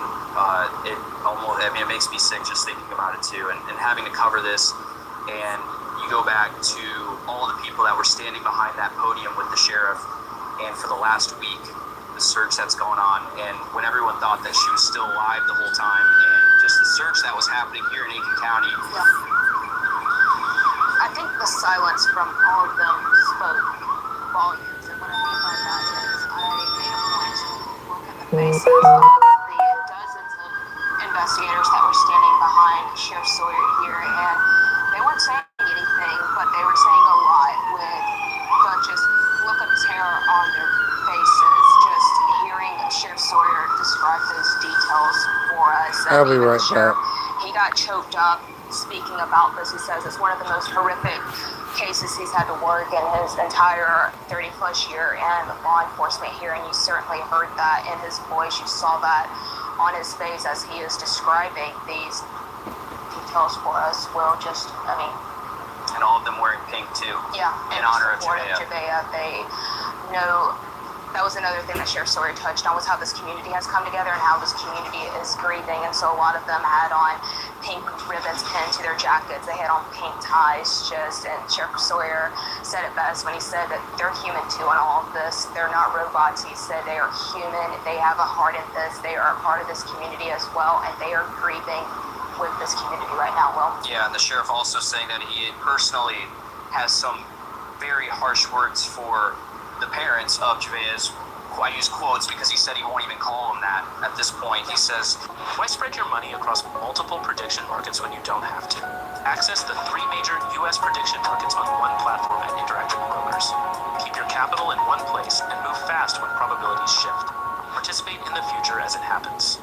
it makes me sick just thinking about it too. And having to cover this, and you go back to all the people that were standing behind that podium with the sheriff, and for the last week, the search that's going on, and when everyone thought that she was still alive the whole time, and just the search that was happening here in Aiken County. Yeah. I think the silence from all of them spoke volumes, and what I mean by that is I made a point to look at the faces of the dozens of investigators that were standing behind Sheriff Sawyer here, and they weren't saying anything, but they were saying a lot with the just look of terror on their faces, just hearing Sheriff Sawyer describe those details for us. I'll be right back. He got choked up speaking about this. He says it's one of the most horrific cases he's had to work in his entire 30-plus year in law enforcement here, and you certainly heard that in his voice. You saw that on his face as he is describing these details for us. Will, just, I mean... And all of them wearing pink, too. Yeah. In honor of Javeayah. They know... That was another thing that Sheriff Sawyer touched on, was how this community has come together and how this community is grieving. And so a lot of them had on pink ribbons pinned to their jackets. They had on pink ties, and Sheriff Sawyer said it best when he said that they're human too in all of this. They're not robots. He said they are human. They have a heart in this. They are a part of this community as well, and they are grieving with this community right now, Will. Yeah, and the sheriff also saying that he personally has some very harsh words for the parents of Javeayah's. I use quotes because he said he won't even call them that at this point. He says, "Why spread your money across multiple prediction markets when you don't have to? Access the 3 major U.S. prediction markets on one platform at Interactive Brokers. Keep your capital in one place and move fast when probabilities shift. Participate in the future as it happens."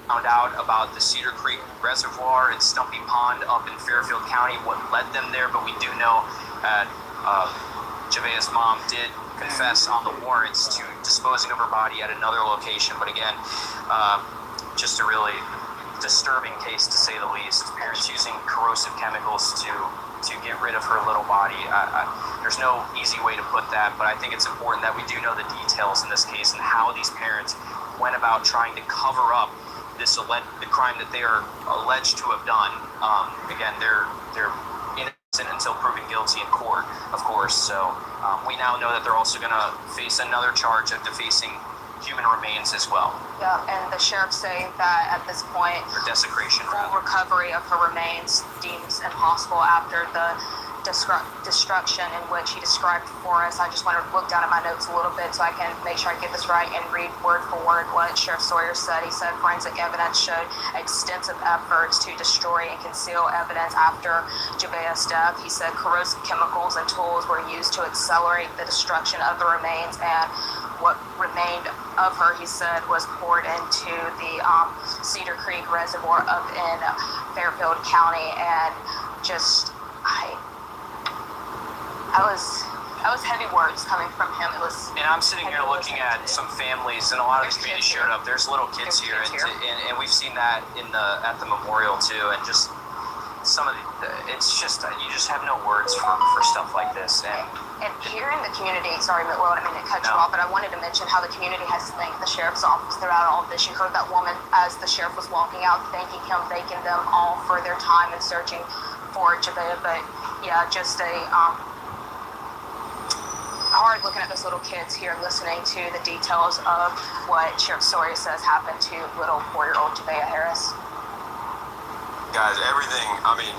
Found out about the Cedar Creek Reservoir and Stumpy Pond up in Fairfield County, what led them there, but we do know that Javeayah's mom did confess on the warrants to disposing of her body at another location. But again, just a really disturbing case to say the least. Parents using corrosive chemicals to get rid of her little body. There's no easy way to put that, but I think it's important that we do know the details in this case and how these parents went about trying to cover up the crime that they are alleged to have done. Again, they're innocent until proven guilty in court, of course. So we now know that they're also going to face another charge of defacing human remains as well. Yeah, and the sheriff saying that at this point, for desecration, full recovery of her remains deems impossible after the destruction in which he described for us. I just want to look down at my notes a little bit so I can make sure I get this right and read word for word what Sheriff Sawyer said. He said forensic evidence showed extensive efforts to destroy and conceal evidence after Javeayah's death. He said corrosive chemicals and tools were used to accelerate the destruction of the remains, and what remained of her, he said, was poured into the Cedar Creek Reservoir up in Fairfield County. And just that was heavy words coming from him. It was. And I'm sitting here looking at some families, and a lot of the community showed up. There's little kids here, and we've seen that at the memorial too. And just some of it's just you just have no words for stuff like this. And here in the community, sorry, Will, I didn't mean to cut you off, but I wanted to mention how the community has thanked the sheriff's office throughout all of this. You heard that woman as the sheriff was walking out, thanking him, thanking them all for their time in searching for Javeayah. But yeah, just a hard looking at those little kids here, listening to the details of what Sheriff Sawyer says happened to little 4-year-old Javeayah Harris. Guys, everything, I mean,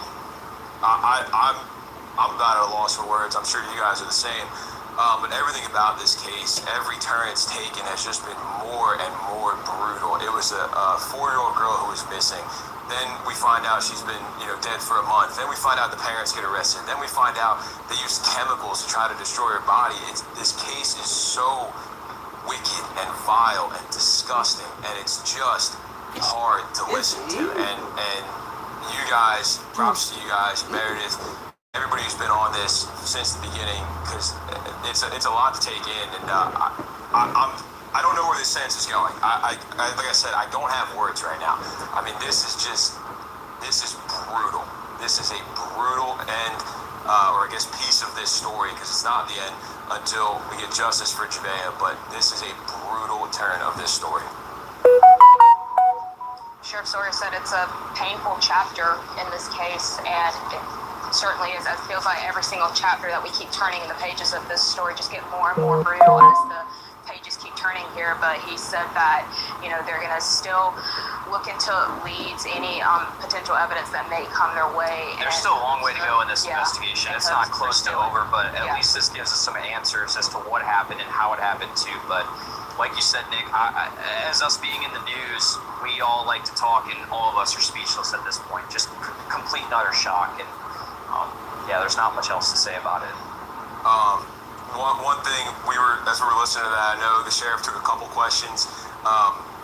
I'm about at a loss for words. I'm sure you guys are the same. But everything about this case, every turn it's taken has just been more and more brutal. It was a 4-year-old girl who was missing. Then we find out she's been, dead for a month. Then we find out the parents get arrested. Then we find out they used chemicals to try to destroy her body. This case is so wicked and vile and disgusting, and it's just hard to listen to. And you guys, props to you guys, Meredith, everybody who's been on this since the beginning, because it's a lot to take in, and I don't know where this sentence is going. Like I said, I don't have words right now. I mean, this is brutal. This is a brutal end, or I guess piece of this story, because it's not the end until we get justice for Javeayah. But this is a brutal turn of this story. Sheriff Sawyer said it's a painful chapter in this case, and it certainly is. It feels like every single chapter that we keep turning in the pages of this story just get more and more brutal as the pages keep turning here. But he said that, they're going to still look into leads, any potential evidence that may come their way. There's still a long way to go in this investigation. It's not close to over, but at least this gives us some answers as to what happened and how it happened too. But like you said, Nick, as us being in the news, we all like to talk, and all of us are speechless at this point. Just complete and utter shock. And there's not much else to say about it. One thing, as we were listening to that, I know the sheriff took a couple questions.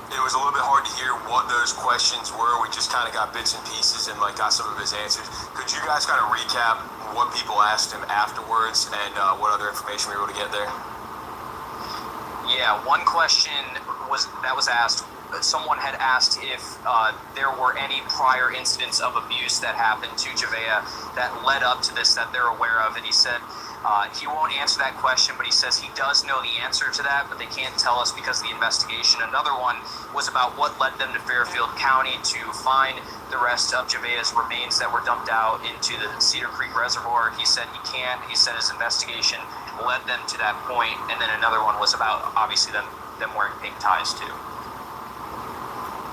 It was a little bit hard to hear what those questions were. We just kind of got bits and pieces and got some of his answers. Could you guys kind of recap what people asked him afterwards and what other information we were able to get there? Yeah, one question was asked. Someone had asked if there were any prior incidents of abuse that happened to Javeayah that led up to this that they're aware of, and he said he won't answer that question, but he says he does know the answer to that, but they can't tell us because of the investigation. Another one was about what led them to Fairfield County to find the rest of Javeayah's remains that were dumped out into the Cedar Creek Reservoir. He said he can't. He said his investigation led them to that point. And then another one was about obviously them wearing pink ties too.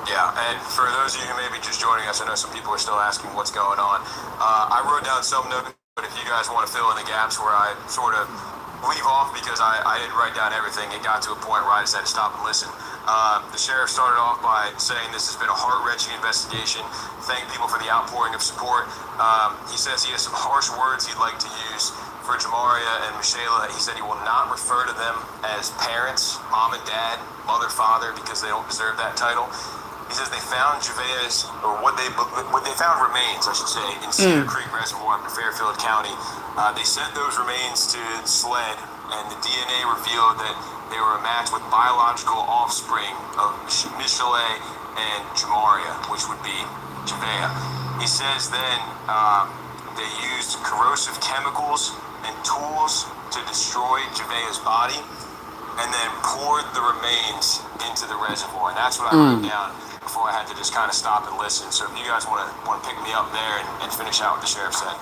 Yeah, and for those of you who may be just joining us, I know some people are still asking what's going on. I wrote down some notes, but if you guys want to fill in the gaps where I sort of leave off because I didn't write down everything, it got to a point where I just had to stop and listen. The sheriff started off by saying this has been a heart-wrenching investigation. Thank people for the outpouring of support. He says he has some harsh words he'd like to use for Javeayah and Michela. He said he will not refer to them as parents, mom and dad, mother, father, because they don't deserve that title. He says they found Javeayah's, or what they found remains, I should say, in Cedar Creek Reservoir up in Fairfield County. They sent those remains to SLED, and the DNA revealed that they were a match with biological offspring of Michela and Javeayah, which would be Javeayah. He says then they used corrosive chemicals and tools to destroy Javeayah's body, and then poured the remains into the reservoir. And that's what I wrote down before I had to just kind of stop and listen. So if you guys want to pick me up there and finish out what the sheriff said.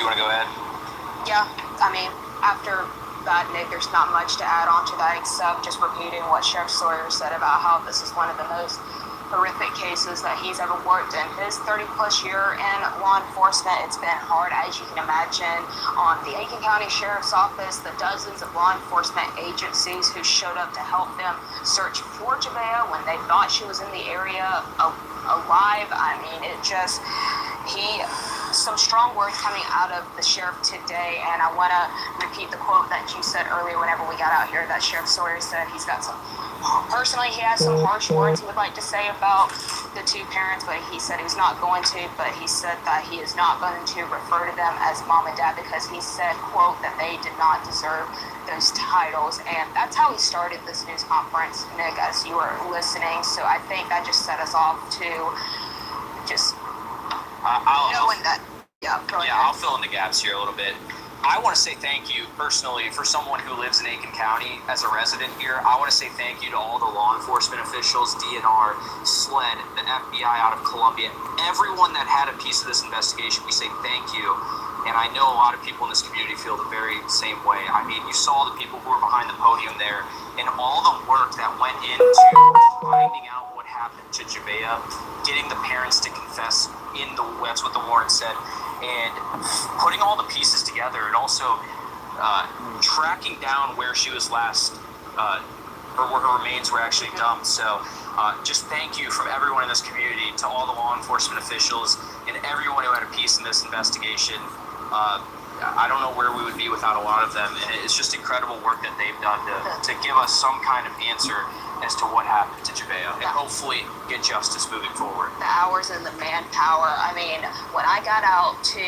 You want to go ahead? Yeah, I mean, after that, Nick, there's not much to add on to that except just repeating what Sheriff Sawyer said about how this is one of the most horrific cases that he's ever worked in. His 30-plus year in law enforcement, it's been hard, as you can imagine, on the Aiken County Sheriff's Office, the dozens of law enforcement agencies who showed up to help them search for Javeayah when they thought she was in the area alive. I mean, some strong words coming out of the sheriff today, and I want to repeat the quote that you said earlier whenever we got out here, that Sheriff Sawyer said he has some harsh words he would like to say about the two parents, but he said he's not going to, but he said that he is not going to refer to them as mom and dad because he said, quote, that they did not deserve those titles. And that's how he started this news conference, Nick, as you were listening. So I think that just set us off to just knowing that. Yeah, I'll fill in the gaps here a little bit. I want to say thank you personally for someone who lives in Aiken County as a resident here. I want to say thank you to all the law enforcement officials, DNR, SLED, the FBI out of Columbia, everyone that had a piece of this investigation. We say thank you. And I know a lot of people in this community feel the very same way. I mean, you saw the people who were behind the podium there and all the work that went into finding out what happened to Javeayah, getting the parents to confess that's what the warrant said, and putting all the pieces together, and also tracking down where she was last, or where her remains were actually dumped. So just thank you from everyone in this community to all the law enforcement officials and everyone who had a piece in this investigation. I don't know where we would be without a lot of them, and it's just incredible work that they've done to give us some kind of answer as to what happened to Javeayah, and hopefully get justice moving forward. The hours and the manpower. I mean, when I got out to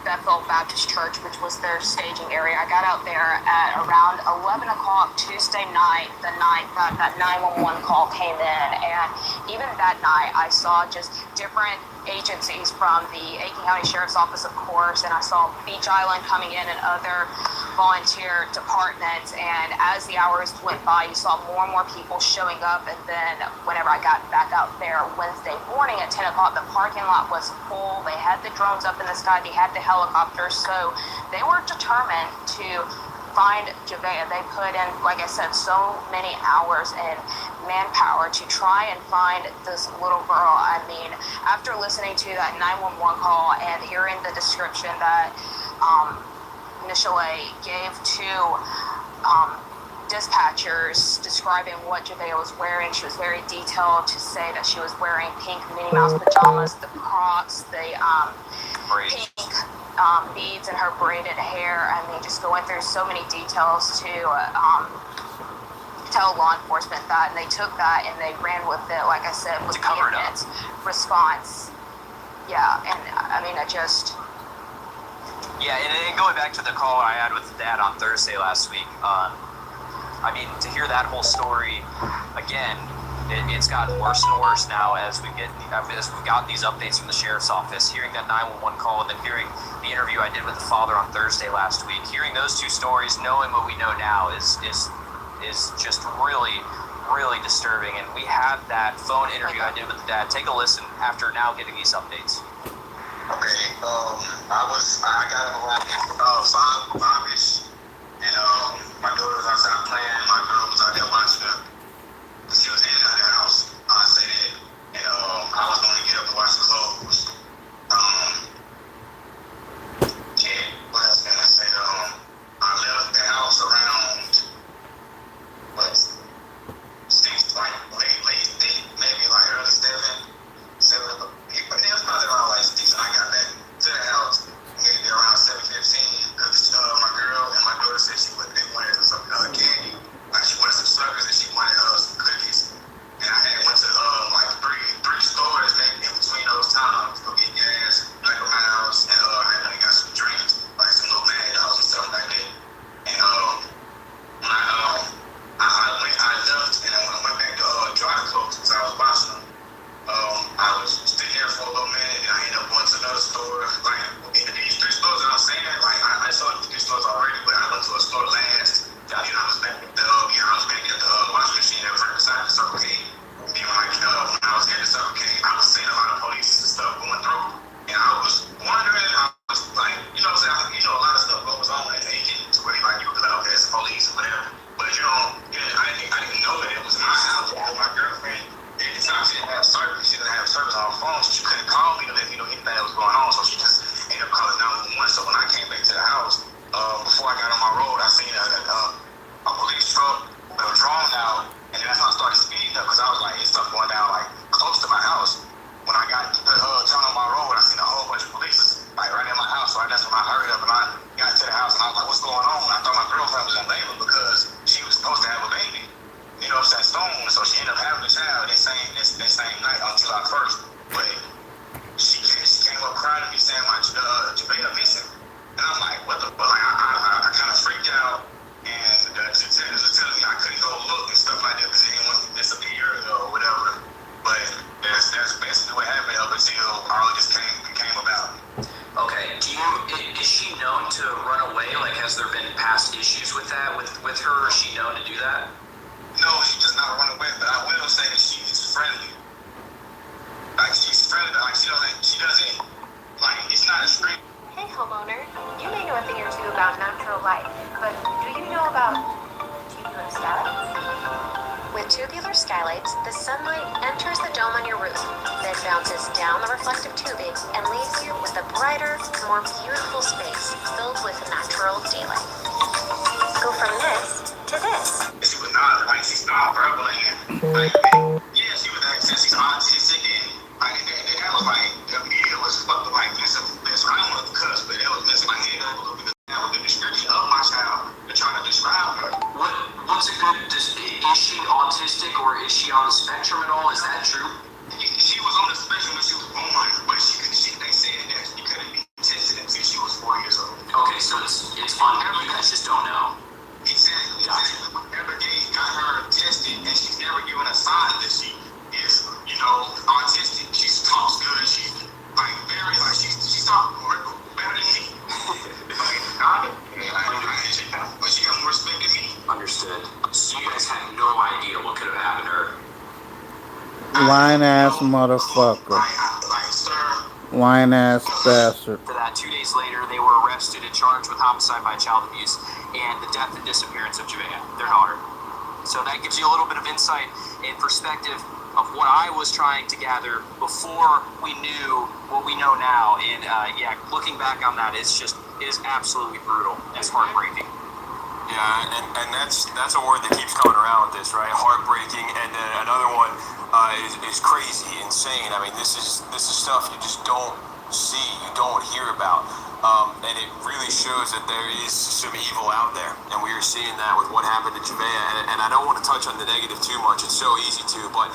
Bethel Baptist Church, which was their staging area, I got out there at around 11 o'clock Tuesday night, the night that 911 call came in. And even that night, I saw just different agencies from the Aiken County Sheriff's Office, of course, and I saw Beach Island coming in and other volunteer departments. And as the hours went by, you saw more and more people showing up. And then whenever I got back out there Wednesday morning at 10 o'clock, the parking lot was full. They had the drones up in the sky. They had the helicopters. So they were determined to find Javeayah. They put in, like I said, so many hours and manpower to try and find this little girl. I mean, after listening to that 911 call and hearing the description that Michelle gave to dispatchers describing what Javeayah was wearing, she was very detailed to say that she was wearing pink Minnie Mouse pajamas, the Crocs, the pink beads in her braided hair. I mean, just going through so many details to tell law enforcement that, and they took that and they ran with it, like I said, with the immense response. Yeah, and I mean, Yeah, and going back to the call I had with Dad on Thursday last week, I mean, to hear that whole story again, it's gotten worse and worse now as we've got these updates from the sheriff's office. Hearing that 911 call and then hearing the interview I did with the father on Thursday last week, hearing those two stories, knowing what we know now is just really, really disturbing. And we have that phone interview I did with the dad. Take a listen after now getting these updates. Okay, I got up around 5-ish, and my daughter was outside playing, my girl was out there watching her. She was in and out of the house, I say that, and I was going to get up and wash the clothes. What else can I say? I left the house around, maybe like early 7, but it was probably around like 6, and I got back to the house maybe around 7:15, because my past issues with that, with her? Is she known to do that? No, she does not run away, but I will say that she is friendly. Like, she's friendly, but like, she doesn't, like, it's not a straight. Hey, homeowner. You may know a thing or two about natural light, but do you know about tubular skylights? With tubular skylights, the sunlight enters the dome on your roof, then bounces down the reflective tubing and leaves you with a brighter, more beautiful space filled with natural daylight. Go from this to this. She was not, like, she's not verbal and, like, yeah, she was like, she's autistic and, like, that was like, it was fucked up, like, this, I don't want to cuss, but it was messing my head up a little bit. That was the description of my child. They're trying to describe her. What's a good, is she autistic or is she on the spectrum at all? Is that true? She was on the spectrum when she was born, but they said that she couldn't be tested until she was 4 years old. Okay, so it's unknown. You guys just don't know. Exactly. Gotcha. Whenever they got her tested, and she's never given a sign that she is, you know, autistic. She talks good. She's like very, like she talks better than me. But she got more respect than me. Understood. So you guys had no idea what could have happened to her. Lying ass motherfucker. Lying ass bastard. For that, 2 days later, they were arrested and charged with homicide by child abuse and the death and disappearance of Javeayah, their daughter. So that gives you a little bit of insight and perspective of what I was trying to gather before we knew what we know now. And yeah, looking back on that, it's absolutely brutal. It's heartbreaking. Yeah, and that's a word that keeps coming around with this, right? Heartbreaking, and then another one is crazy, insane. I mean, this is stuff you just don't see, you don't hear about, and it really shows that there is some evil out there, and we are seeing that with what happened to Javeayah. And I don't want to touch on the negative too much; it's so easy to. But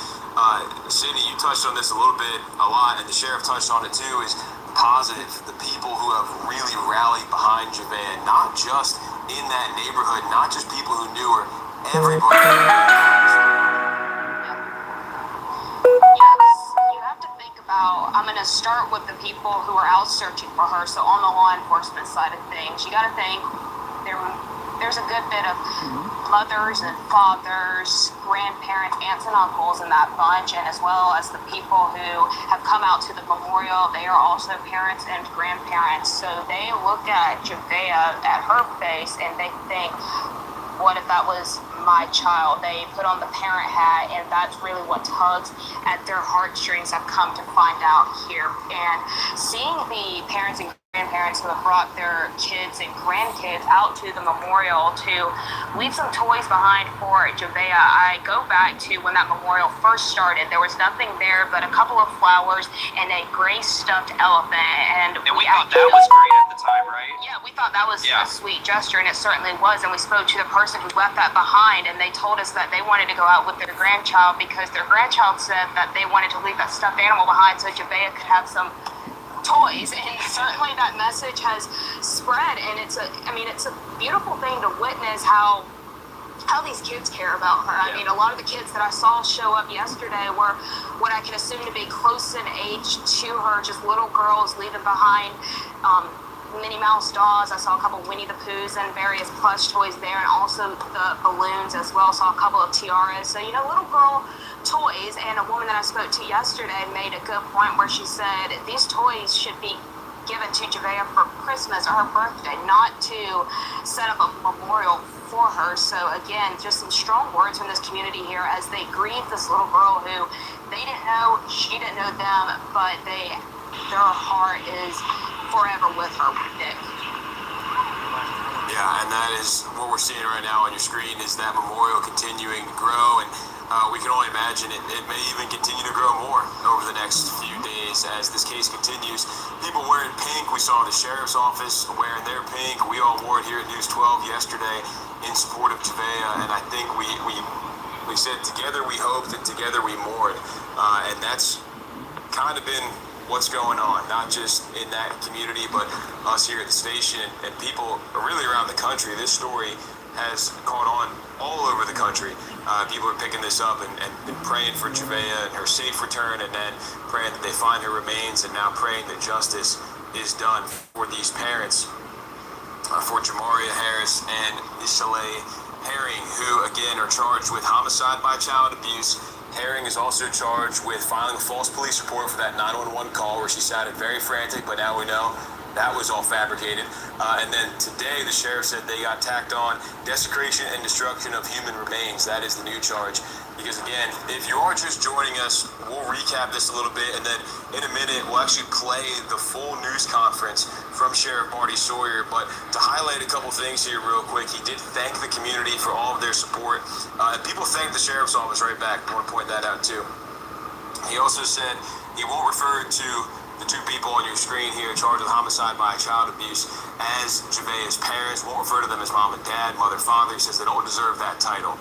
Sydney, you touched on this a lot, and the sheriff touched on it too. Is positive, the people who have really rallied behind Javeayah, not just in that neighborhood, not just people who knew her, everybody. Yes, you have to think about, I'm going to start with the people who are out searching for her. So on the law enforcement side of things, you got to think there's a good bit of mothers and fathers, grandparents, aunts and uncles in that bunch, and as well as the people who have come out to the memorial. They are also parents and grandparents. So they look at Javeayah, at her face, and they think, what if that was my child? They put on the parent hat, and that's really what tugs at their heartstrings. I've come to find out here. And seeing the parents and grandparents who have brought their kids and grandkids out to the memorial to leave some toys behind for Javeayah. I go back to when that memorial first started. There was nothing there but a couple of flowers and a gray stuffed elephant. And we thought that was great at the time, right? Yeah, we thought that was a sweet gesture, and it certainly was. And we spoke to the person who left that behind, and they told us that they wanted to go out with their grandchild because their grandchild said that they wanted to leave that stuffed animal behind so Javeayah could have some toys. And certainly that message has spread, and it's a beautiful thing to witness how these kids care about her. I mean, a lot of the kids that I saw show up yesterday were what I can assume to be close in age to her, just little girls leaving behind Minnie Mouse dolls. I saw a couple Winnie the Poohs and various plush toys there, and also the balloons as well. Saw a couple of tiaras. So, little girl toys. And a woman that I spoke to yesterday made a good point where she said these toys should be given to Javeayah for Christmas or her birthday, not to set up a memorial for her. So again, just some strong words from this community here as they grieve this little girl who they didn't know, she didn't know them, but their heart is forever with her, Nick. Yeah, and that is what we're seeing right now on your screen, is that memorial continuing to grow, and we can only imagine it may even continue to grow more over the next few days as this case continues. People wearing pink, we saw the sheriff's office wearing their pink. We all wore it here at News 12 yesterday in support of Javeayah, and I think we said together we hoped and together we mourn, and that's kind of been what's going on, not just in that community, but us here at the station and people really around the country. This story has caught on all over the country. People are picking this up and praying for Javeayah and her safe return, and then praying that they find her remains, and now praying that justice is done for these parents. for Javeayah Harris and Chalet Herring, who again are charged with homicide by child abuse. Herring is also charged with filing a false police report for that 911 call where she sounded very frantic, but now we know that was all fabricated. And then today, the sheriff said they got tacked on desecration and destruction of human remains. That is the new charge. Because again, if you are just joining us, we'll recap this a little bit, and then in a minute, we'll actually play the full news conference from Sheriff Marty Sawyer. But to highlight a couple things here real quick, he did thank the community for all of their support. And people thanked the sheriff's office right back. I want to point that out too. He also said he won't refer to the two people on your screen here charged with homicide by child abuse as Javeayah's parents. Won't refer to them as mom and dad, mother, father. He says they don't deserve that title.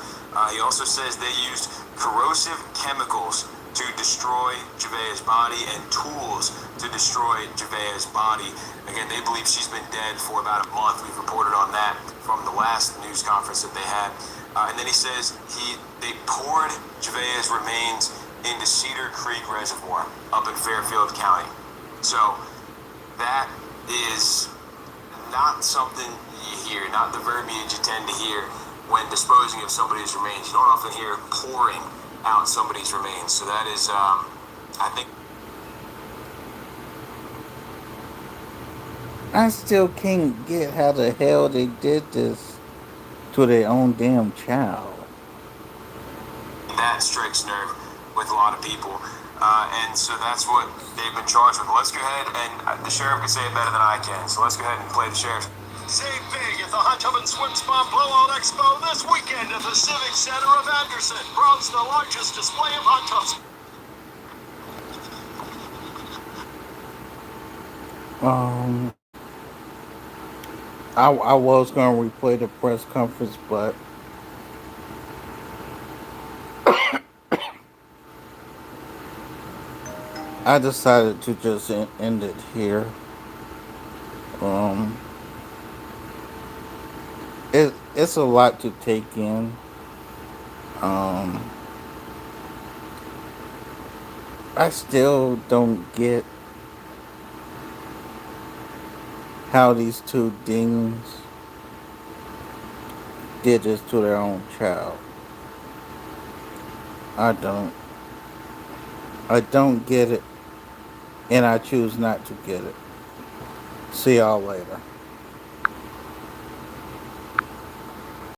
He also says they used corrosive chemicals to destroy Javeayah's body and tools to destroy Javeayah's body. Again, they believe she's been dead for about a month. We've reported on that from the last news conference that they had. And then he says they poured Javeayah's remains into Cedar Creek Reservoir up in Fairfield County. So that is not something you hear, not the verbiage you tend to hear when disposing of somebody's remains. You don't often hear pouring out somebody's remains. So that is, I think. I still can't get how the hell they did this to their own damn child. That strikes nerve with a lot of people. And so that's what they've been charged with. Let's go ahead, and the sheriff can say it better than I can. So let's go ahead and play the sheriff. Save big at the Hunt Up and Swim Spa Blowout Expo this weekend at the Civic Center of Anderson. Browse the largest display of hot tubs. I was gonna replay the press conference, but I decided to just end it here. It's a lot to take in. I still don't get how these two dings did this to their own child. I don't get it, and I choose not to get it. See y'all later.